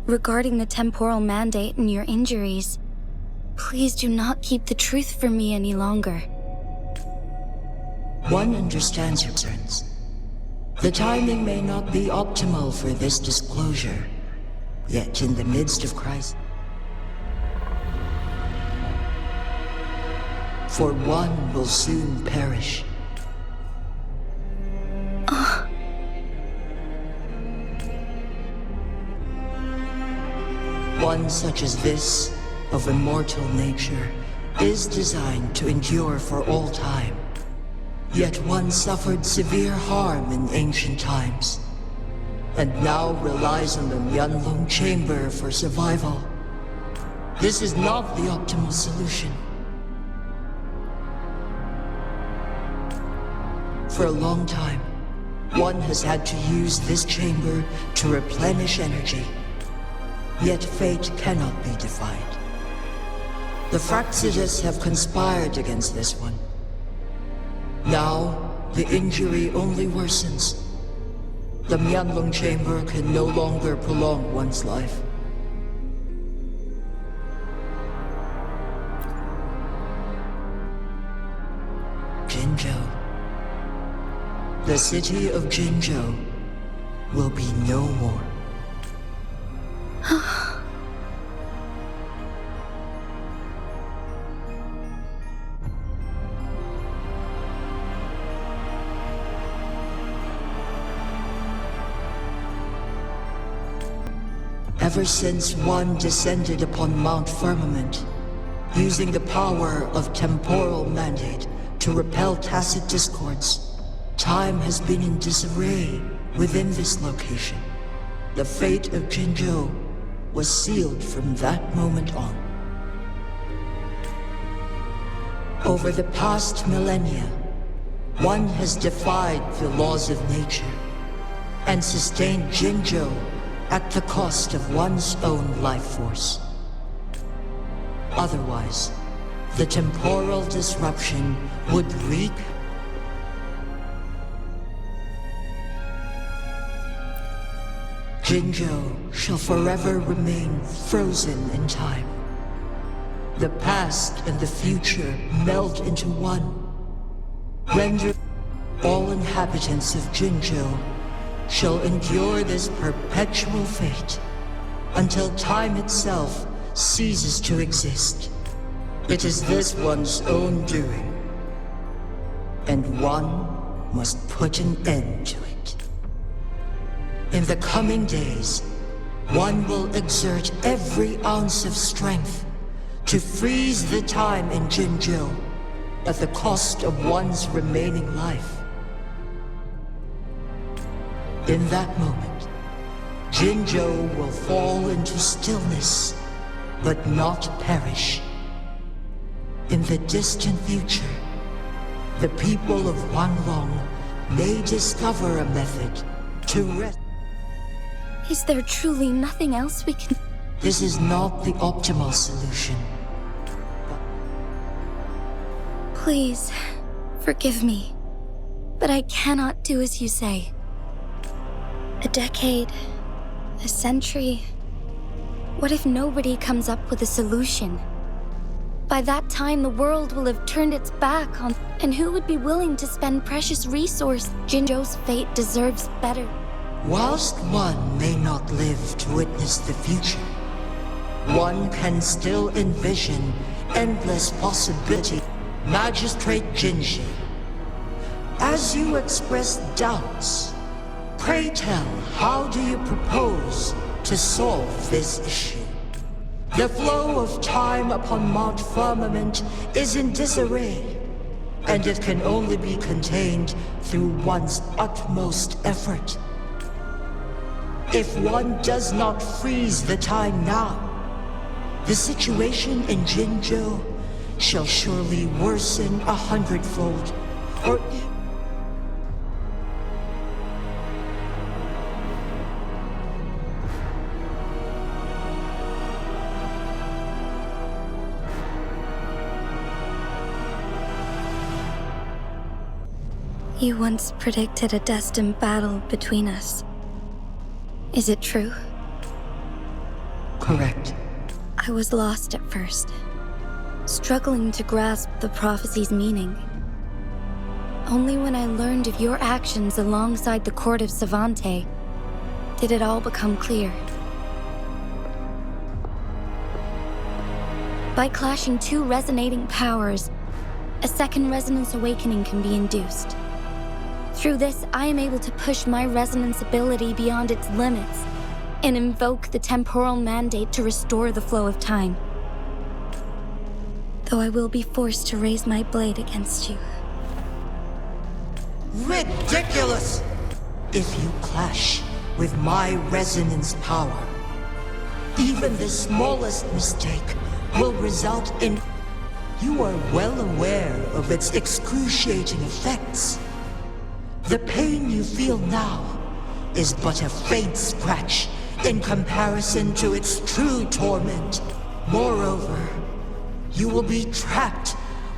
Regarding the temporal mandate and your injuries, please do not keep the truth from me any longer. One understands your concerns. The timing may not be optimal for this disclosure, yet in the midst of crisis. For one will soon perish. One such as this, of immortal nature, is designed to endure for all time. Yet one suffered severe harm in ancient times, and now relies on the Mianlong Chamber for survival. This is not the optimal solution. For a long time, one has had to use this chamber to replenish energy. Yet fate cannot be defied. The Fraxidas have conspired against this one. Now, the injury only worsens. The Mianlong Chamber can no longer prolong one's life. Jinzhou. The city of Jinzhou will be no more. Ever since one descended upon Mount Firmament, using the power of temporal mandate to repel tacit discords, time has been in disarray within this location. The fate of Jinzhou was sealed from that moment on. Over the past millennia, one has defied the laws of nature and sustained Jinzhou at the cost of one's own life force. Otherwise, the temporal disruption would wreak. Jinzhou shall forever remain frozen in time. The past and the future meld into one. Render all inhabitants of Jinzhou shall endure this perpetual fate until time itself ceases to exist. It is this one's own doing, and one must put an end to it. In the coming days, one will exert every ounce of strength to freeze the time in Jinzhou at the cost of one's remaining life. In that moment, Jinzhou will fall into stillness, but not perish. In the distant future, the people of Wanlong may discover a method to rest. Is there truly nothing else we can... This is not the optimal solution. Please, forgive me, but I cannot do as you say. A decade, a century, What if nobody comes up with a solution? By that time, the world will have turned its back on... And who would be willing to spend precious resource? Jinzhou's fate deserves better. Whilst one may not live to witness the future, one can still envision endless possibility. Magistrate Jinshi, as you express doubts, pray tell, how do you propose to solve this issue? The flow of time upon Mount Firmament is in disarray, and it can only be contained through one's utmost effort. If one does not freeze the time now, the situation in Jinzhou shall surely worsen 100-fold, or You once predicted a destined battle between us. Is it true? Correct. I was lost at first, struggling to grasp the prophecy's meaning. Only when I learned of your actions alongside the court of Savante did it all become clear. By clashing two resonating powers, a second resonance awakening can be induced. Through this, I am able to push my resonance ability beyond its limits and invoke the temporal mandate to restore the flow of time. Though I will be forced to raise my blade against you. Ridiculous! If you clash with my resonance power, even the smallest mistake will result in... You are well aware of its excruciating effects. The pain you feel now is but a faint scratch in comparison to its true torment. Moreover, you will be trapped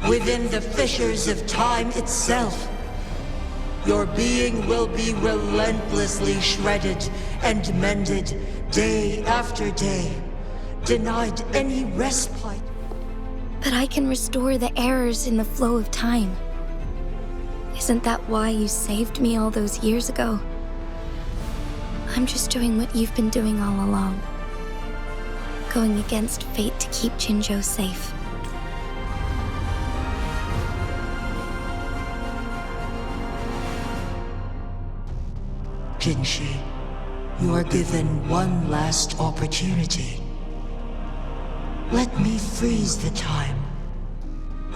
within the fissures of time itself. Your being will be relentlessly shredded and mended day after day, denied any respite. But I can restore the errors in the flow of time. Isn't that why you saved me all those years ago? I'm just doing what you've been doing all along. Going against fate to keep Jinzhou safe. Jinshi, you are given one last opportunity. Let me freeze the time,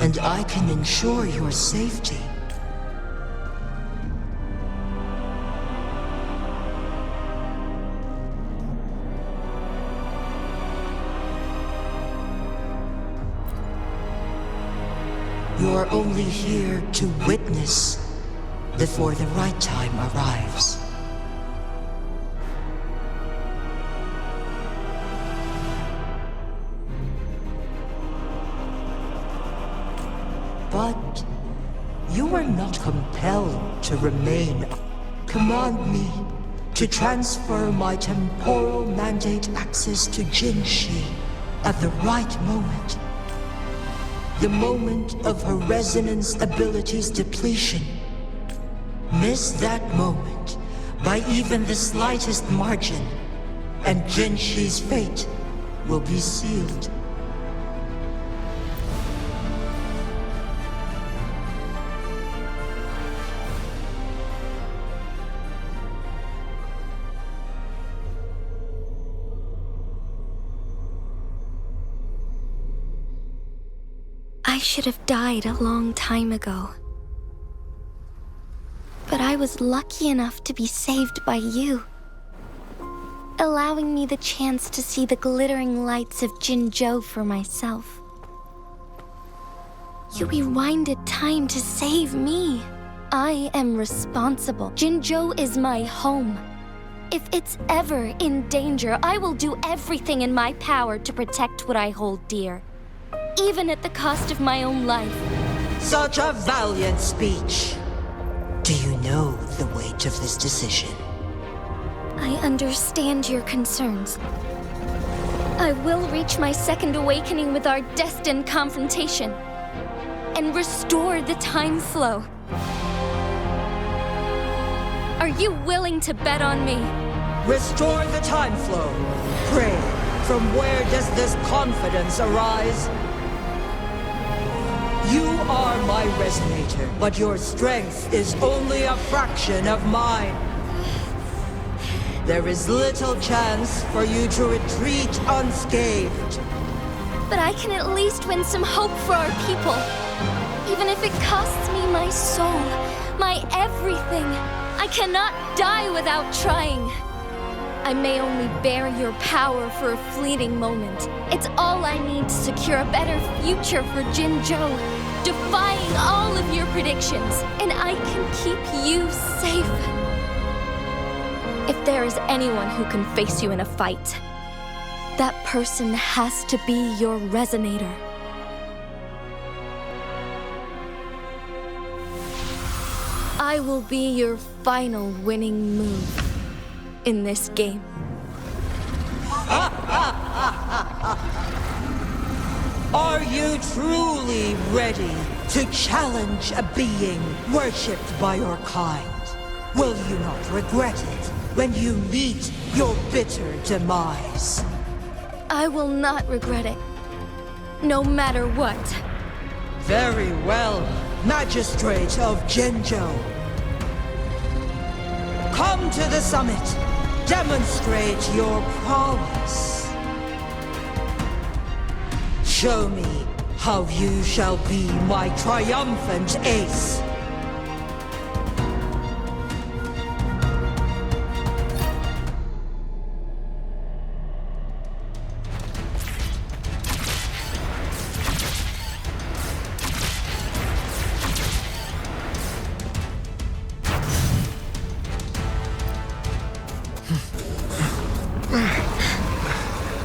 and I can ensure your safety. You are only here to witness before the right time arrives. But you are not compelled to remain. Command me to transfer my temporal mandate access to Jinshi at the right moment. The moment of her resonance ability's depletion. Miss that moment by even the slightest margin, and Jinshi's fate will be sealed. I should have died a long time ago. But I was lucky enough to be saved by you, allowing me the chance to see the glittering lights of Jinzhou for myself. You rewinded time to save me. I am responsible. Jinzhou is my home. If it's ever in danger, I will do everything in my power to protect what I hold dear, even at the cost of my own life. Such a valiant speech. Do you know the weight of this decision? I understand your concerns. I will reach my second awakening with our destined confrontation and restore the time flow. Are you willing to bet on me? Restore the time flow. Pray, from where does this confidence arise? You are my resonator, but your strength is only a fraction of mine. There is little chance for you to retreat unscathed. But I can at least win some hope for our people. Even if it costs me my soul, my everything. I cannot die without trying. I may only bear your power for a fleeting moment. It's all I need to secure a better future for Jinzhou, defying all of your predictions, and I can keep you safe. If there is anyone who can face you in a fight, that person has to be your resonator. I will be your final winning move in this game. Are you truly ready to challenge a being worshipped by your kind? Will you not regret it when you meet your bitter demise? I will not regret it, no matter what. Very well, Magistrate of Jinzhou. Come to the summit. Demonstrate your prowess. Show me how you shall be my triumphant ace.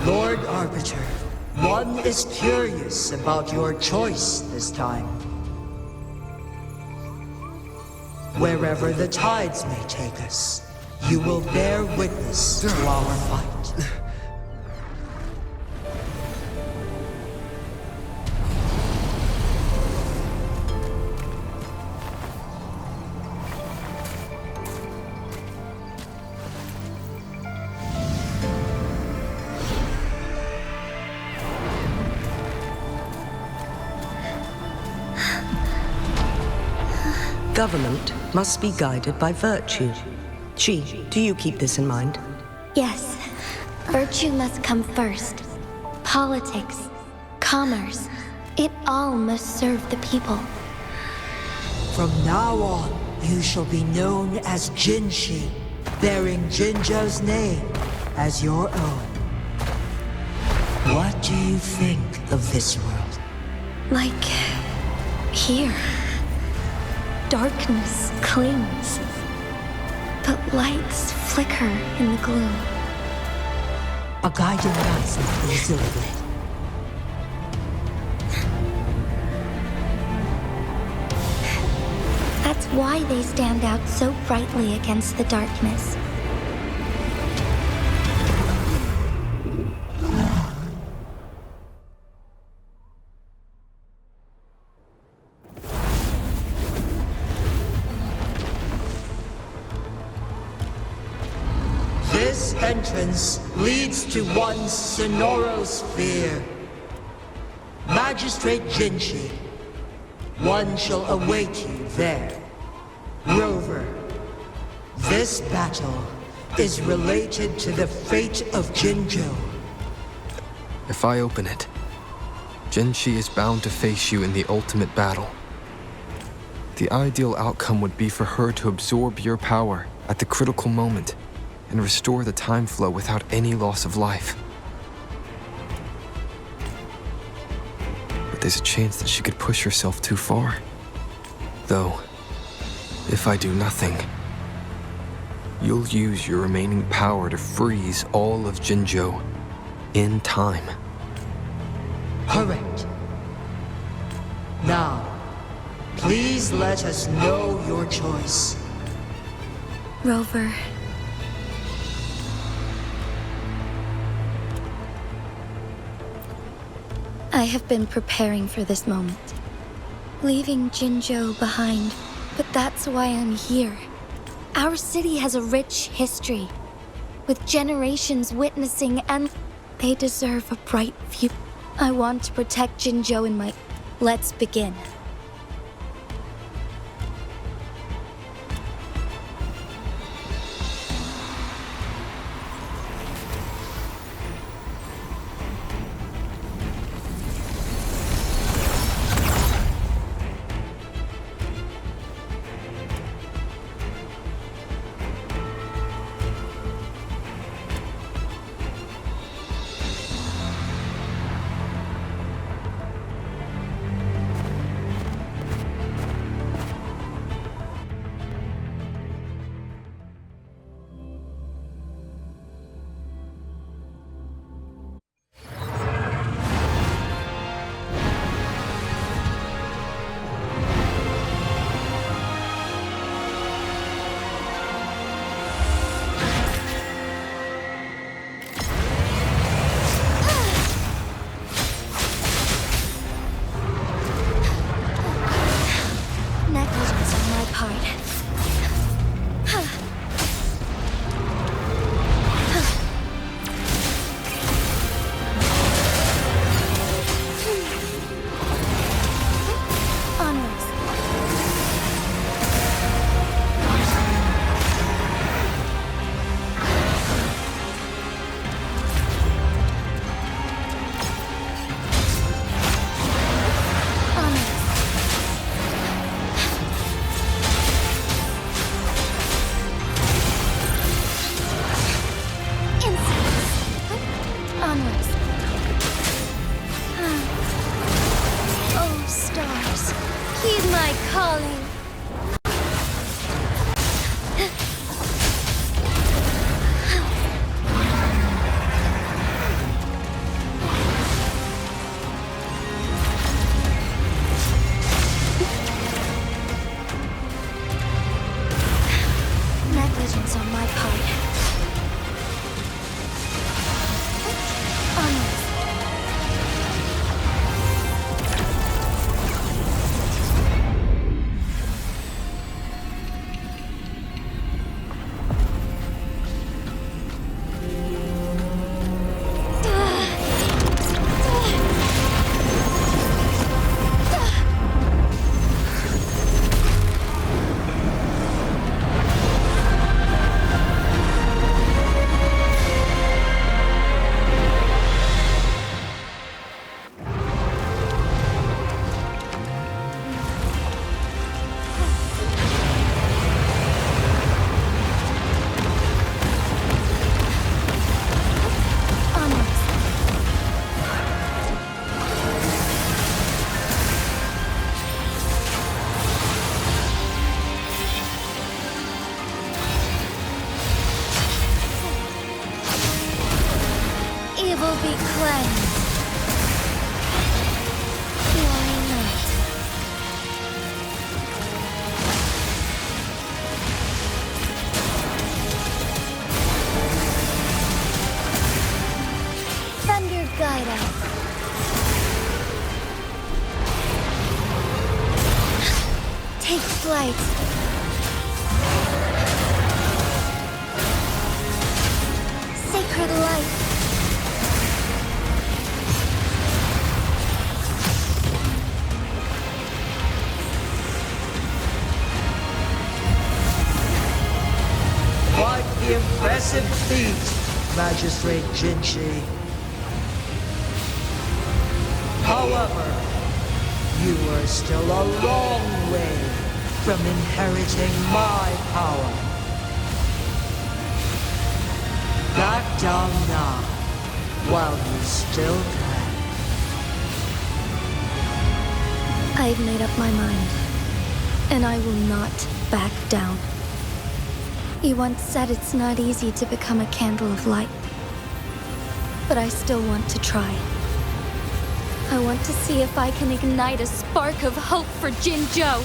Lord Arbiter, one is curious about your choice this time. Wherever the tides may take us, you will bear witness to our fight. Government must be guided by virtue. Xi, do you keep this in mind? Yes. Virtue must come first. Politics, commerce, it all must serve the people. From now on, you shall be known as Jinshi, bearing Jinzhou's name as your own. What do you think of this world? Like here. Darkness clings, but lights flicker in the gloom. A guiding light not easily lit. That's why they stand out so brightly against the darkness. This entrance leads to one sonorosphere. Magistrate Jinshi, one shall await you there. Rover, this battle is related to the fate of Jinzhou. If I open it, Jinshi is bound to face you in the ultimate battle. The ideal outcome would be for her to absorb your power at the critical moment and restore the time flow without any loss of life. But there's a chance that she could push herself too far. Though, if I do nothing, you'll use your remaining power to freeze all of Jinzhou in time. Correct. Now, please let us know your choice. Rover. I have been preparing for this moment. Leaving Jinzhou behind, but that's why I'm here. Our city has a rich history, with generations witnessing, and they deserve a bright future. I want to protect Jinzhou in my... Let's begin. Negligence on my part. Onwards. Onwards. Oh, stars, heed my calling. Negligence on my part. Onwards. Evil be cleansed. Why not? Thunder guide us. Take flight. Sacred light. Quite the impressive feat, Magistrate Jinshi. However, you are still a long way from inheriting my power. Back down now, while you still can. I've made up my mind, and I will not back down. You once said it's not easy to become a candle of light, but I still want to try. I want to see if I can ignite a spark of hope for Jinzhou.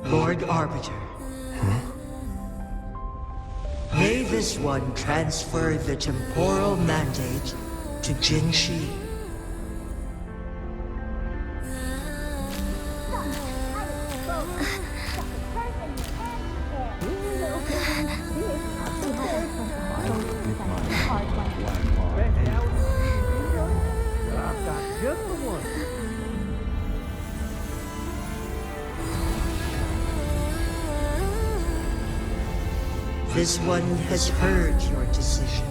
Lord Arbiter. May this one transfer the temporal mandate to Jinshi. This one has heard your decision.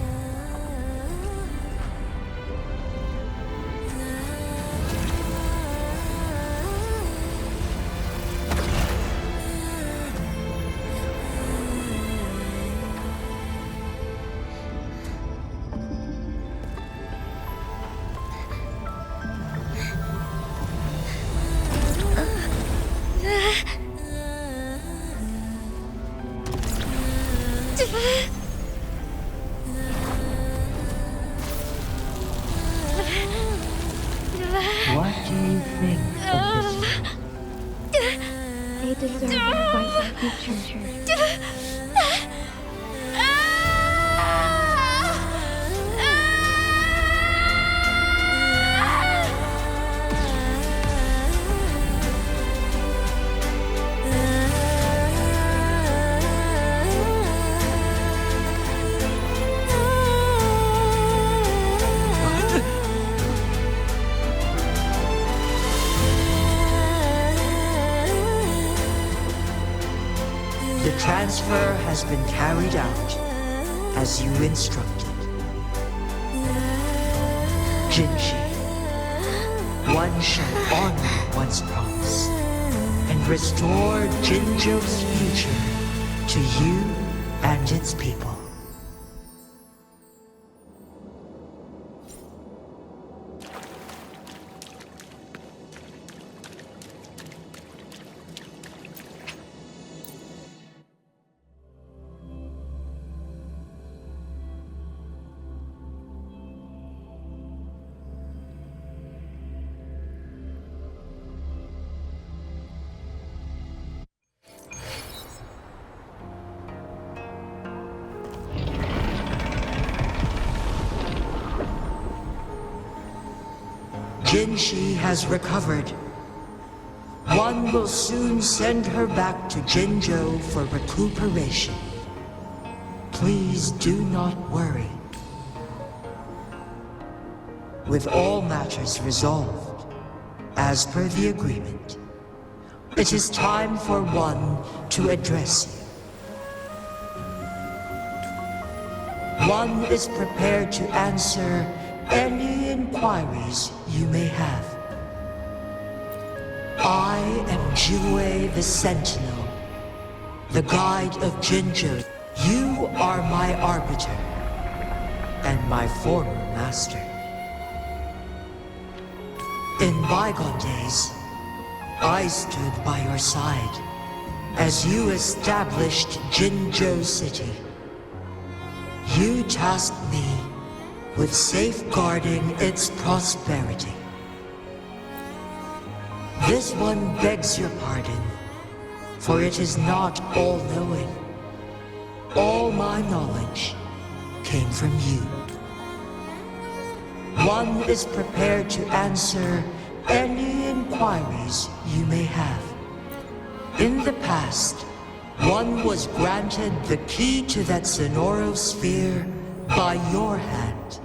What do you think of this? They deserve a brighter future. The transfer has been carried out as you instructed. Jinshi, one shall honor one's promise and restore Jinzhou's future to you and its people. Jinshi has recovered. One will soon send her back to Jinzhou for recuperation. Please do not worry. With all matters resolved, as per the agreement, it is time for one to address you. One is prepared to answer any inquiries you may have. I am Jue the Sentinel, the guide of Jinzhou. You are my arbiter, and my former master. In bygone days, I stood by your side as you established Jinzhou City. You tasked me with safeguarding its prosperity. This one begs your pardon, for it is not all-knowing. All my knowledge came from you. One is prepared to answer any inquiries you may have. In the past, one was granted the key to that Sonoro sphere by your hand.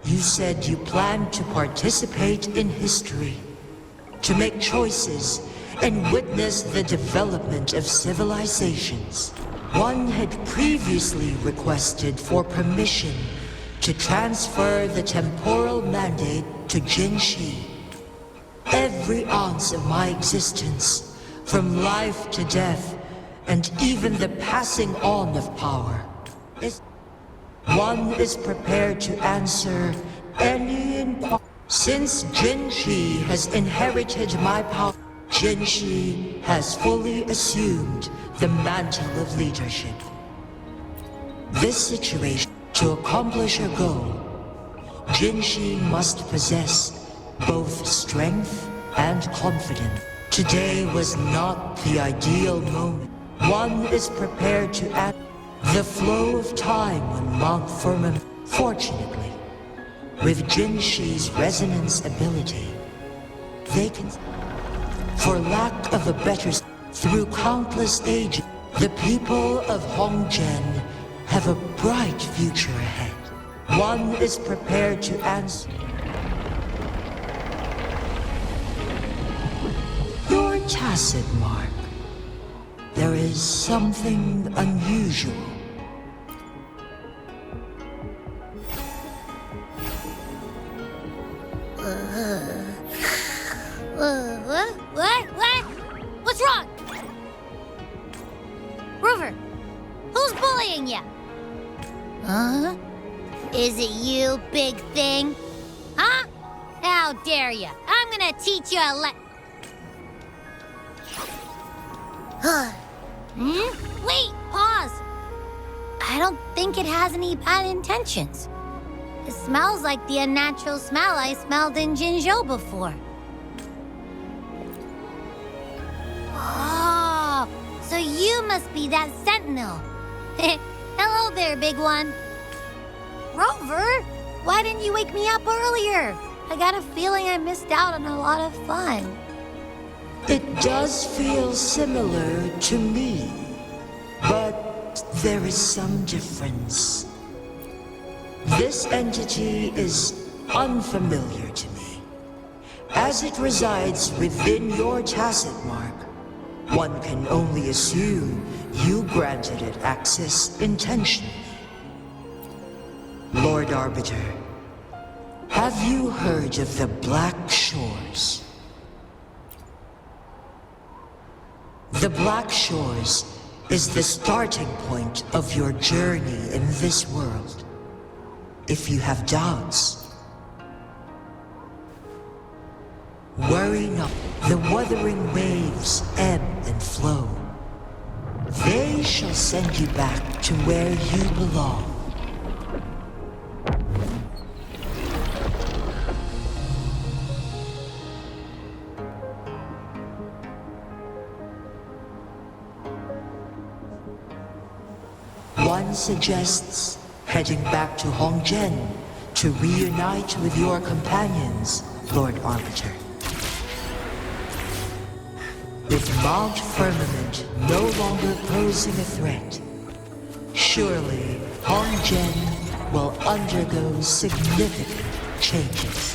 You said you planned to participate in history, to make choices and witness the development of civilizations. One had previously requested for permission to transfer the temporal mandate to Jinshi. Every ounce of my existence, from life to death, and even the passing on of power, one is prepared to answer any inquiry. Since Jinshi has inherited my power, Jinshi has fully assumed the mantle of leadership. This situation, to accomplish her goal, Jinshi must possess both strength and confidence Today was not the ideal moment. One is prepared to act the flow of time on Mount Firmament. Fortunately, with Jinshi's resonance ability, they can, for lack of a better, through countless ages, the people of Hongzhen have a bright future ahead. One is prepared to answer. Your tacit mark. There is something unusual. What? What's wrong? Rover, who's bullying you? Huh? Is it you, big thing? Huh? How dare you? I'm gonna teach you a Wait, pause. I don't think it has any bad intentions. It smells like the unnatural smell I smelled in Jinzhou before. Oh, so you must be that sentinel. Hello there, big one. Rover, why didn't you wake me up earlier? I got a feeling I missed out on a lot of fun. It does feel similar to me, but there is some difference. This entity is unfamiliar to me. As it resides within your tacit mark, one can only assume you granted it access intentionally. Lord Arbiter, have you heard of the Black Shores? The Black Shores is the starting point of your journey in this world. If you have doubts, worry not. The Wuthering Waves ebb and flow. They shall send you back to where you belong. One suggests heading back to Hongzhen to reunite with your companions, Lord Arbiter. With Mount Firmament no longer posing a threat, surely Hongzhen will undergo significant changes.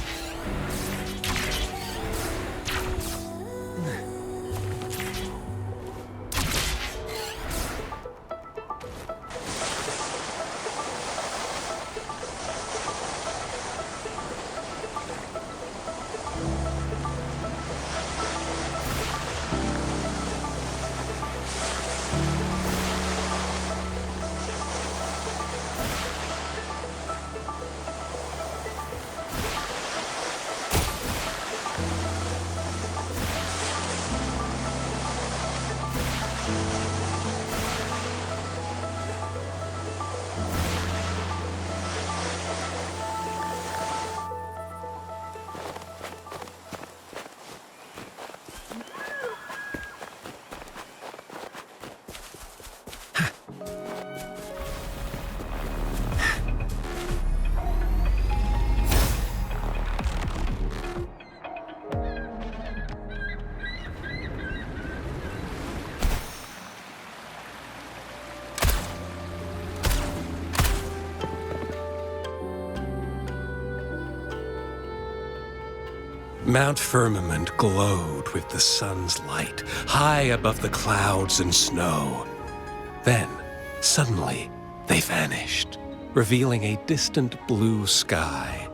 Mount Firmament glowed with the sun's light, high above the clouds and snow. Then, suddenly, they vanished, revealing a distant blue sky.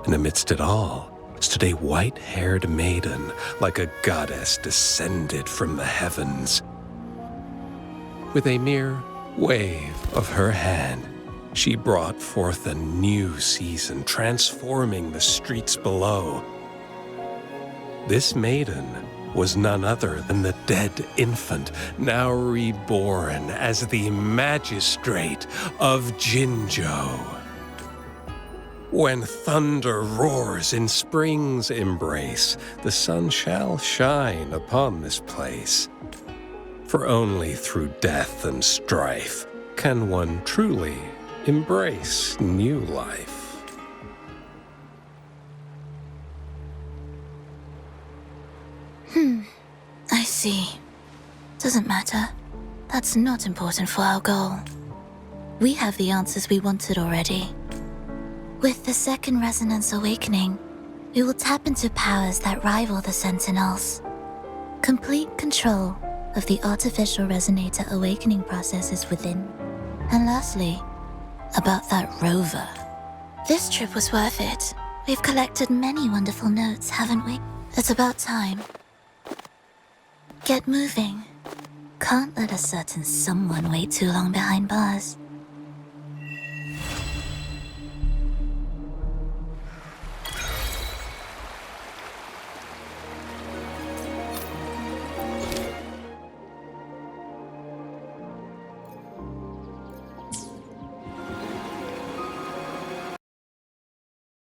And amidst it all stood a white-haired maiden, like a goddess descended from the heavens. With a mere wave of her hand, she brought forth a new season, transforming the streets below. This maiden was none other than the dead infant, now reborn as the magistrate of Jinzhou. When thunder roars in spring's embrace, the sun shall shine upon this place. For only through death and strife can one truly embrace new life. I see. Doesn't matter. That's not important for our goal. We have the answers we wanted already. With the second resonance awakening, we will tap into powers that rival the Sentinels. Complete control of the artificial resonator awakening processes within. And lastly, about that rover. This trip was worth it. We've collected many wonderful notes, haven't we? It's about time. Get moving. Can't let a certain someone wait too long behind bars.